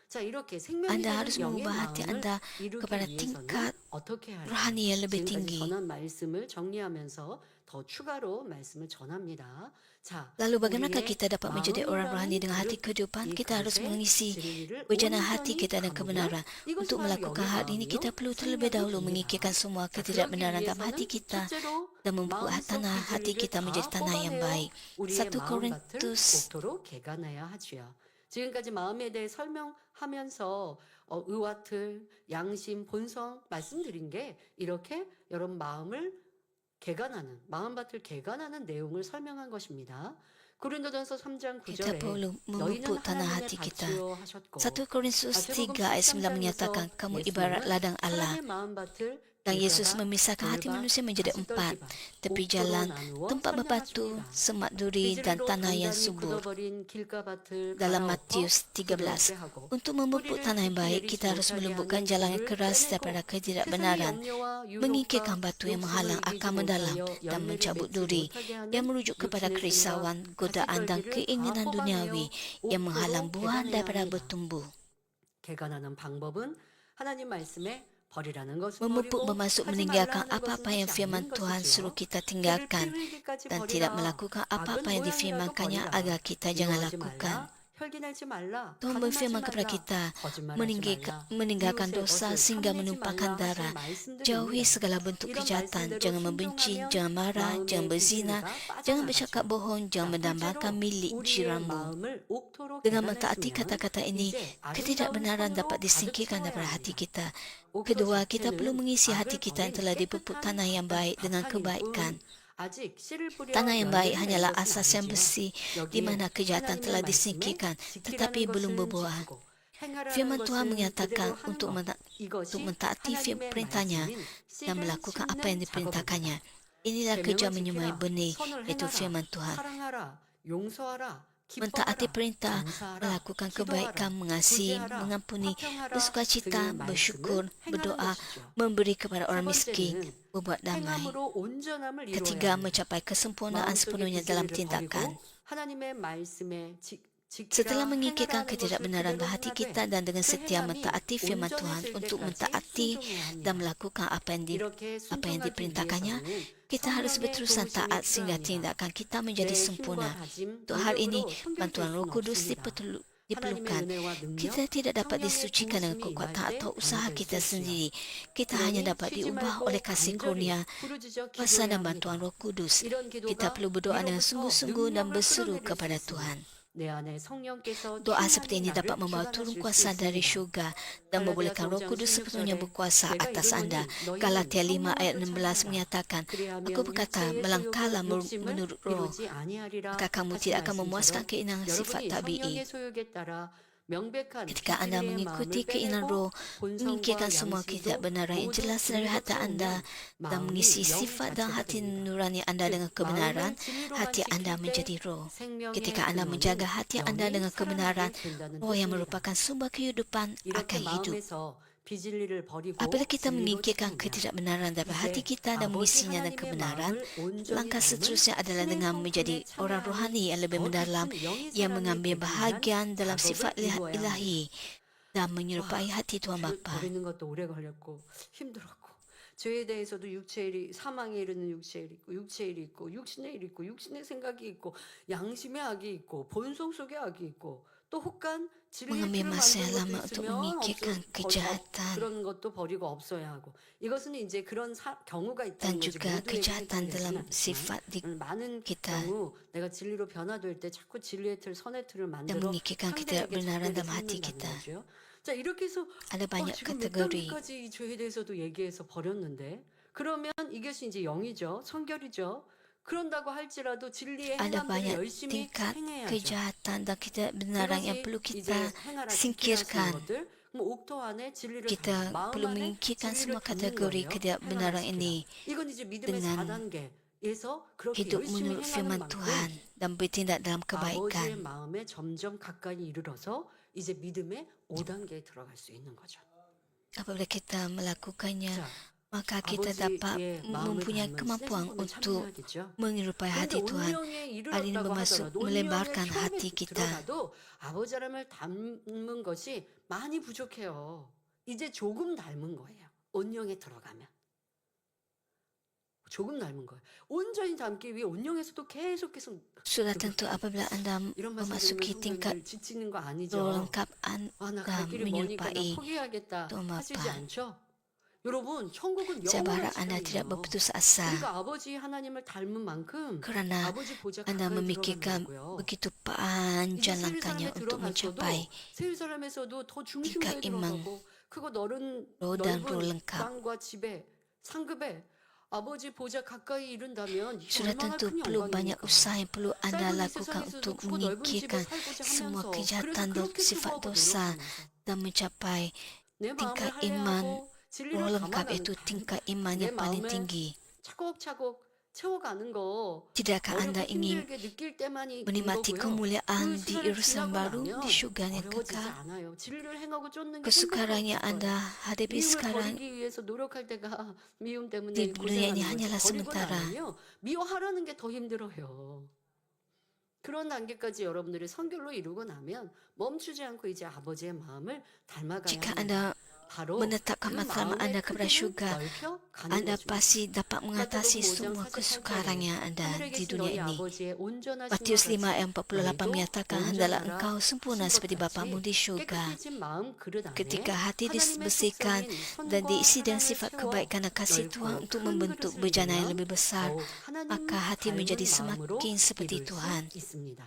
자 이렇게 생명이 Anda 되는 harus 영의 mengubah hati 마음을 Anda 이루기 kepada 위해서는 tingkat 어떻게 해야 할까요? rohani yang lebih 지금까지 tinggi. 전한 말씀을 정리하면서 더 추가로 말씀을 전합니다. 자, Lalu bagaimanakah 우리의 kita dapat menjadi orang rohani 마음이라는 dengan hati 그릇, kehidupan? 이 Kita harus 그릇에 mengisi 진리를 bejana hati 온전히 kita dengan 담으면 kebenaran. 이것이 Untuk 바로 melakukan 영의 hal ini, kita 마음이요 perlu terlebih 생명이 dahulu 됩니다. mengikirkan semua 자, 그러기 ketidakbenaran dalam hati 위해서는 kita 첫째로 dan membuat 마음속 tanah hati 비질리를 kita menjadi 다 tanah yang 뽑아내어 baik. 우리의 1 마음밭을 Korintus 옥토로 개간해야 하지요. 지금까지 마음에 대해 설명하면서 의와틀, 양심, 본성 말씀드린 게 이렇게 여러분 마음을 개간하는 마음밭을 개간하는 내용을 설명한 것입니다. 고린도전서 3장 kita 9절에 perlu 너희는 memupuk tanah 하나님의 hati kita. 밭이요 하셨고 1 Korintus 3 ayat 9 menyatakan kamu ibarat ladang Allah. 사람의 마음밭을 Dan Yesus 길가가, memisahkan hati 돌밭, manusia menjadi empat, 가시떨기밭, tepi 옥토로 jalan, 나누어 tempat berbatu, 설명하십니다. semak duri, dan 비질리로 tanah yang 단단히 subur. 굳어버린 길가밭을 Dalam 갈아엎어 Matius 부드럽게 13, 하고 untuk memupuk 뿌리를 tanah yang 깊이 baik, 내리지 kita harus 못하게 melembutkan 하는 jalan yang 돌을 keras 빼내고 daripada 세상의 ketidakbenaran, 염려와 mengikirkan 유혹과 batu yang 욕심을 menghalang 이기지 akal mendalam, 못하여 dan 열매를 mencabut 맺지 duri 못하게 하는 yang merujuk kepada 육신의 kerisauan, 생각, godaan, dan 가시떨기를 다 keinginan duniawi 뽑아내어 yang menghalang 옥토로 buah 개간해야 daripada 합니다. bertumbuh. 개간하는 방법은 하나님 말씀에 버리라는 것은 Memupuk 버리고 bermaksud 하지 meninggalkan 말라는 것은 apa-apa yang 하지 firman 않는 Tuhan suruh 것이지요. kita 그를 tinggalkan 피흘리기까지 dan tidak 버리라. melakukan 악은 apa-apa yang 모양이라도 difirmankannya 버리라. agar kita jangan 미워하지 lakukan. 말라. 혈기내지 말라. Tuhan 가늠하지 berfirman kepada 말라. kita, 거짓말하지 말라. meninggalkan 이웃의 dosa 것을 sehingga 탐내지 menumpahkan 말라 darah. 하신 Jauhi 말씀들입니다. segala bentuk 이런 kejahatan, 말씀대로 jangan membenci, 순종하면 jangan marah, 마음의 jangan berzina, 비질리가 jangan bercakap 빠져나가죠. bohong, jangan 자, mendambakan 둘째로 milik 우리의 jiranmu. 마음을 옥토로 Dengan mentaati 개간했으면 kata-kata ini, 이제 ketidakbenaran 아름다운 dapat 선으로 가득 disingkirkan 채워야 daripada hati 합니다. kita. 옥토 Kedua, kita perlu 자체는 mengisi hati 악을 kita yang 버린 telah dipupuk 깨끗한 tanah yang baik dengan 바탕일 kebaikan. 뿐 아직 씨를 뿌려 Tanah yang baik 열매를 hanyalah 맺는 것은 asas yang 아니지요. bersih di 여기에 mana kejahatan 하나님의 telah 말씀에 disingkirkan tetapi 지키라는 belum 것은 berbuah. 지키고 행하라는 Firman Tuhan 것은 menyatakan 그대로 하는 untuk 것. 이것이 mentaati 하나님의 perintahnya 말씀인 dan 씨를 melakukan apa yang 심는 diperintahkannya. 작업입니다. Inilah kerja 계명을 menyemai 지키라, benih, 선을 yaitu 행하라, firman Tuhan. 사랑하라, 용서하라, Mentaati 기뻐하라, perintah, 감사하라, melakukan 기도하라, kebaikan, mengasihi, 구제하라, mengampuni, 화평하라 bersukacita, 등의 bersyukur, 말씀을 행하는 berdoa, 것이죠. memberi kepada 세 orang miskin, 번째는 berbuat damai. 행함으로 온전함을 이루어야 Ketiga, 합니다. mencapai kesempurnaan 마음속의 sepenuhnya dalam 비질리를 tindakan. 버리고 하나님의 말씀에 Setelah 지키라 mengikirkan 행하라는 것을 ketidakbenaran 그대로 dalam hati 행하되 kita dan dengan 그 setia 행함이 mentaati firman Tuhan 온전해질 untuk 때까지 mentaati 순종해야 dan 합니다. melakukan apa yang 이렇게 순종하기 diperintahkannya, 위해서는 kita harus 성령의 berterusan 도우심이 taat sehingga 필요합니다. tindakan kita menjadi 내 힘과 sempurna. 다짐, Untuk hal ini, 노력으로 bantuan 성결될 Roh 수는 Kudus 없습니다. 하나님의 diperlukan. 은혜와 능력, Kita tidak dapat 성령의 disucikan dengan 도우심이 kekuatan 임할 때 atau usaha 변화될 kita 수 있지요. sendiri. Kita 그러니 hanya dapat 쉬지 diubah 말고 oleh kasih 간절히 kurnia, 부르짖어 kuasa 기도해야 dan bantuan 합니다. Roh Kudus. 이런 Kita 기도가 perlu berdoa dengan 위로부터 sungguh-sungguh dan 능력을 berseru 끌어내릴 수 kepada 있습니다. Tuhan. 내 안에 성령께서 Doa seperti ini 충만히 dapat 나를 membawa turun 주관하실 수 kuasa dari 있습니다. syurga dan membolehkan Roh 갈라디아서 Kudus 5장 sepenuhnya 16절에 berkuasa 내가 atas Anda. 이르노니 Galatia 너희는 5 ayat 성령으로 16 참여하라. menyatakan, 그리하면 Aku berkata, 육체의 melangkahlah 소욕을 욕심을 menurut roh, 이루지 아니하리라 maka kamu 하신 tidak akan memuaskan 말씀처럼 keinginan sifat 여러분이 tabi'i. 성령의 소욕에 따라 명백한 Ketika Anda 비질리의 mengikuti 마음을 keinginan 빼내고 roh, 본성과 menyingkirkan semua 양심도 ketidakbenaran yang 모두 jelas dari 진리로 hati Anda 채우면 dan 마음이 mengisi 영 sifat dan 자체가 hati 됩니다. nurani Anda dengan 즉 kebenaran, 마음을 진리로만 hati Anda 지킬 때 menjadi roh. 생명의 Ketika Anda 근원은 menjaga hati Anda 영이 dengan kebenaran, 살아나게 된다는 roh yang 뜻입니다. merupakan sumber kehidupan 이렇게 akan hidup. 마음에서 비진리를 버리고 Apabila kita 진리로 menyingkirkan 지킵니다. ketidakbenaran dari hati 이제 kita dan 아버지 mengisinya dengan 하나님의 kebenaran, 마음을 온전히 langkah 담은 seterusnya adalah 신의 dengan 성품에 menjadi orang 참여하는 rohani yang lebih 더 mendalam, 깊은 영의 yang 사람이 mengambil 되기 위한 bahagian dalam 작업을 sifat 이루어야 합니다. ilahi dan menyerupai hati Tuhan Bapa. 버리는 것도 오래 걸렸고 힘들었고 죄에 대해서도 육체의 일이 사망에 이르는 육체의 일이 있고 육체의 일이 있고 육신의 일이 있고 육신의 생각이 있고 양심의 악이 있고 본성 속의 악이 있고 또 혹간 진리의 mengambil 틀을 masa yang 만든 lama 것도 untuk 있으면 memikirkan kejahatan 그런 것도 버리고 없어야 하고 이것은 이제 그런 경우가 dan 있다는 거지 juga 모두에게 kejahatan 해당되지는 dalam 않지만 sifat di 많은 kita 경우 내가 진리로 변화될 때 자꾸 진리의 틀, 선의 틀을 dan 만들어 memikirkan 상대에게 ketidakbenaran 적되게 dalam hati 삼는다는 kita. 거죠. 자 이렇게 해서 Ada banyak 지금 몇 kategori 단계까지 이 죄에 대해서도 얘기해서 버렸는데 그러면 이것이 이제 영이죠. 성결이죠. 그런다고 할지라도 진리의 ada 행함들을 banyak 열심히 tingkat 행해야죠. kejahatan dan ketidakbenaran yang perlu 이것이 kita 이제 행하라 지키라 쓰는 singkirkan. 것들 그럼 옥토 안에 진리를 Kita 담는 마음 perlu 안에 menyingkirkan 진리를 semua 담는 kategori 거예요. 행하라 ketidakbenaran 지키라. ini 이건 이제 믿음의 dengan 4단계에서 그렇게 hidup 열심히 menurut 행하는 firman 만큼 Tuhan dan bertindak dalam 아버지의 kebaikan. 마음에 점점 가까이 이르러서 이제 믿음의 5단계에 들어갈 수 있는 거죠. Apabila kita melakukannya, 자, maka kita dapat 아버지의 마음을 mempunyai 닮은 kemampuan 신의 untuk 참여하겠죠. menyerupai 그런데 hati Tuhan. 온영에 Hal ini 이르렀다고 bermaksud 하더라도 온영의 melebarkan 처음에 hati kita. 들어가도 아버지 하나님을 닮은 것이 많이 부족해요. 이제 조금 닮은 거예요. 온영에 들어가면. 조금 닮은 거예요. 온전히 닮기 위해 온영에서도 계속해서 Sudah tentu apabila Anda 이런 말씀 memasuki 들으면 tingkat 성도님들 지치는 거 아니죠. lengkap 아, 나 Anda 갈 길이 머니까 나 menyerupai 포기하겠다 Tuhan 하시지 Bapa. 않죠? 여러분, 천국은 Saya 영원한 berharap Anda tidak 시간이에요. berputus asa 우리가 아버지 하나님을 닮은 만큼 kerana 아버지 보좌 Anda 가까이 memikirkan 들어간다고요. begitu 이제 panjang 세일 langkahnya 사람에 untuk 들어갔어도 mencapai 세일 사람에서도 더 tingkat 중심부에 iman 들어가고 크고 넓은 roh dan roh 넓은 lengkap. 땅과 집에 상급에 아버지 보좌 가까이 이른다면 이게 Sudah 얼마나 tentu 큰 perlu banyak 영광입니까? usaha yang perlu Anda 짧은 이 lakukan 세상에서도 untuk 크고 넓은 집에 menyingkirkan 살고자 semua 하면서 그래서 kejahatan dan 그렇게 sifat 수고하고 dosa 노력하면서 dan mencapai 내 마음을 tingkat iman 할례하고 roh 진리를 lengkap 담아가는 itu tingkat iman 내 yang paling 마음에 tinggi. 차곡차곡 채워가는 거 Tidakkah Anda 어렵고 ingin 힘들게 느낄 때만이 긴 menikmati 거고요. kemuliaan 그 di 시간을 Yerusalem 지나고 baru 나면 di surga yang 어려워지지 kekal? 않아요. 진리를 행하고 쫓는 게 Kesukaran yang 힘들 Anda 거예요. hadapi 미움을 sekarang 버리기 위해서 노력할 때가 미움 때문에 di dunia ini 고생하는 hanyalah 거죠. 버리고 sementara. 나면요. 미워하라는 게 더 힘들어요. 그런 단계까지 여러분들이 성결로 이루고 나면 멈추지 않고 이제 아버지의 마음을 닮아가야 Jika 합니다. Anda 바로 menetapkan 그 matlamat 마음의 Anda kepada 크기를 syurga, 넓혀 가는 Anda 것입니다. pasti dapat mengatasi 마태복음 5장 semua 48 kesukaran 절에 yang ada 하늘에 di 계신 dunia 너희 ini. 아버지의 온전하심과 Matius 5 같이 ayat 48 너희도 menyatakan, hendaklah 온전하라 engkau sempurna 하신 것 seperti Bapamu 같이 di syurga. 깨끗해진 마음 그릇 안에 Ketika hati 하나님의 dibersihkan 속성인 dan 선과 diisi dengan 사랑을 sifat 채워 kebaikan dan kasih 넓고 Tuhan untuk 큰 membentuk 그릇을 bejana yang 이루면 lebih besar, 더욱 하나님 maka hati 닮은 menjadi 마음으로 semakin seperti 이룰 수 Tuhan. 있습니다.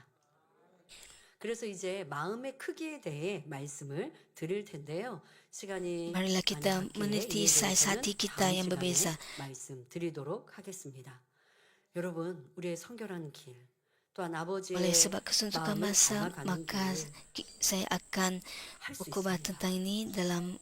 그래서 이제 마음의 크기에 대해 말씀을 드릴 텐데요. 시간이 Marilah kita 많지 않게 meneliti 이에 saiz 대해서는 hati kita 다음 yang 시간에 berbeza. 말씀드리도록 하겠습니다. 여러분, 우리의 성결한 길, 또한 아버지의 Oleh sebab kesuntukan 마음을 masa, 담아가는 maka saya akan 길할수 berkhotbah 있습니다. tentang ini dalam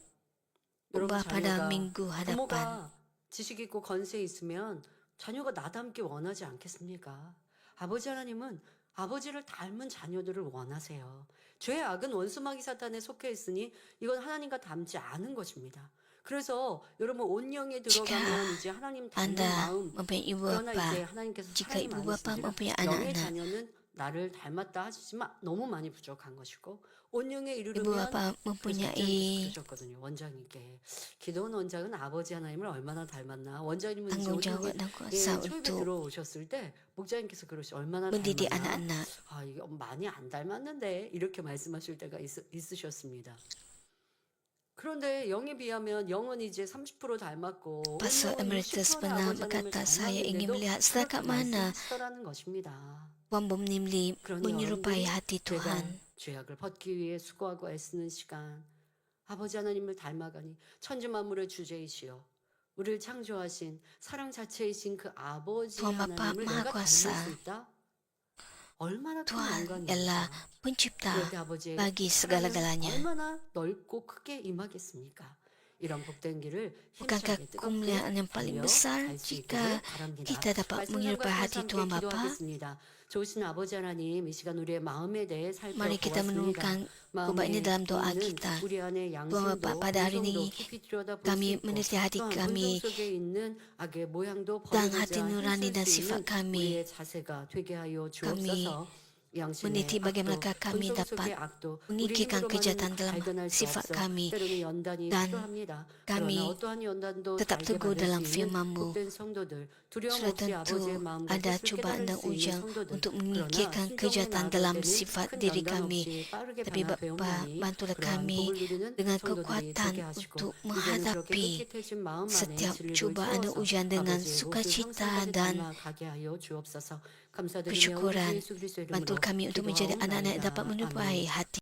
여러분 khotbah pada 자녀가 minggu hadapan. 부모가 지식 있고 건세 있으면 자녀가 나 닮기 원하지 않겠습니까? 아버지 하나님은 아버지를 닮은 자녀들을 원하세요. 죄의 악은 원수마귀 사탄에 속해 있으니 이건 하나님과 닮지 않은 것입니다. 그래서 여러분 온영에 들어가면 이제 하나님 닮은 Anda 마음 mempunyai ibu 그러나 이제 bapa, 하나님께서 jika 사랑이 ibu bapa 많으시지만 mempunyai 영의 anak-anak, 자녀는 나를 닮았다 하시지만 너무 많이 부족한 것이고 온영에 ibu 이르르면 bapa 그래서 목장님께서 mempunyai 그러셨거든요. 원장님께 기도원 원장은 아버지 하나님을 얼마나 닮았나. 원장님은 이제 tanggung jawab 온영에 dan kuasa 초입에 untuk 들어오셨을 때 목장님께서 그러시 얼마나 mendidik 닮았나. anak-anak. 아 이게 많이 안 닮았는데 이렇게 말씀하실 때가 있으셨습니다. 그런데 영에 비하면 영은 이제 30% 닮았고 Pastor 온영은 Emeritus 60%의 pernah 아버지 하나님을 berkata, saya ingin 닮았는데도 melihat 그렇게 setakat mana 말씀하시더라는 것입니다. Tuhan Nimli 그러니 menyerupai 여러분들이 hati 죄가 Tuhan. 죄악을 벗기 위해 수고하고 애쓰는 시간 아버지 하나님을 닮아가니 천지 만물의 주제이시여 우리를 창조하신 사랑 자체이신 그 아버지 Tuhan Bapa 하나님을 Maha 내가 닮을 Kuasa. 수 있다? 얼마나 큰 Tuhan 영광입니까? ialah pencipta 그럴 때 아버지의 bagi 사랑은 segala-galanya. 얼마나 넓고 크게 임하겠습니까? 이런 복된 길을 Bukankah 힘차게 kemuliaan yang paling besar jika kita dapat menyerupai hati Tuhan Bapa? 기도하겠습니다. 좋으신 아버지 하나님, 이 시간 우리의 마음에 대해 Mari kita 살펴보았습니다. menurunkan khotbah ini dalam doa kita. 우리 안에 Tuhan Bapa, 양심도 pada hari ini 본성도 깊이 들여다볼 수 kami 있고 meneliti hati 또한 kami 본성 속에 있는 악의 모양도 dan 버리고자 hati nurani dan 힘쓸 수 sifat 있는 kami. 우리의 자세가 되게 하여 주옵소서. meniti bagaimana kami dapat menyingkirkan kejahatan dalam sifat kami dan kami tetap teguh dalam firman-Mu. Sudah tentu ada cubaan dan ujian untuk menyingkirkan kejahatan dalam sifat diri kami. Tapi Bapa, bantulah kami dengan kekuatan untuk menghadapi setiap cubaan dan ujian dengan sukacita dan kesyukuran. Bantu kami untuk menjadi anak-anak yang dapat menyerupai hati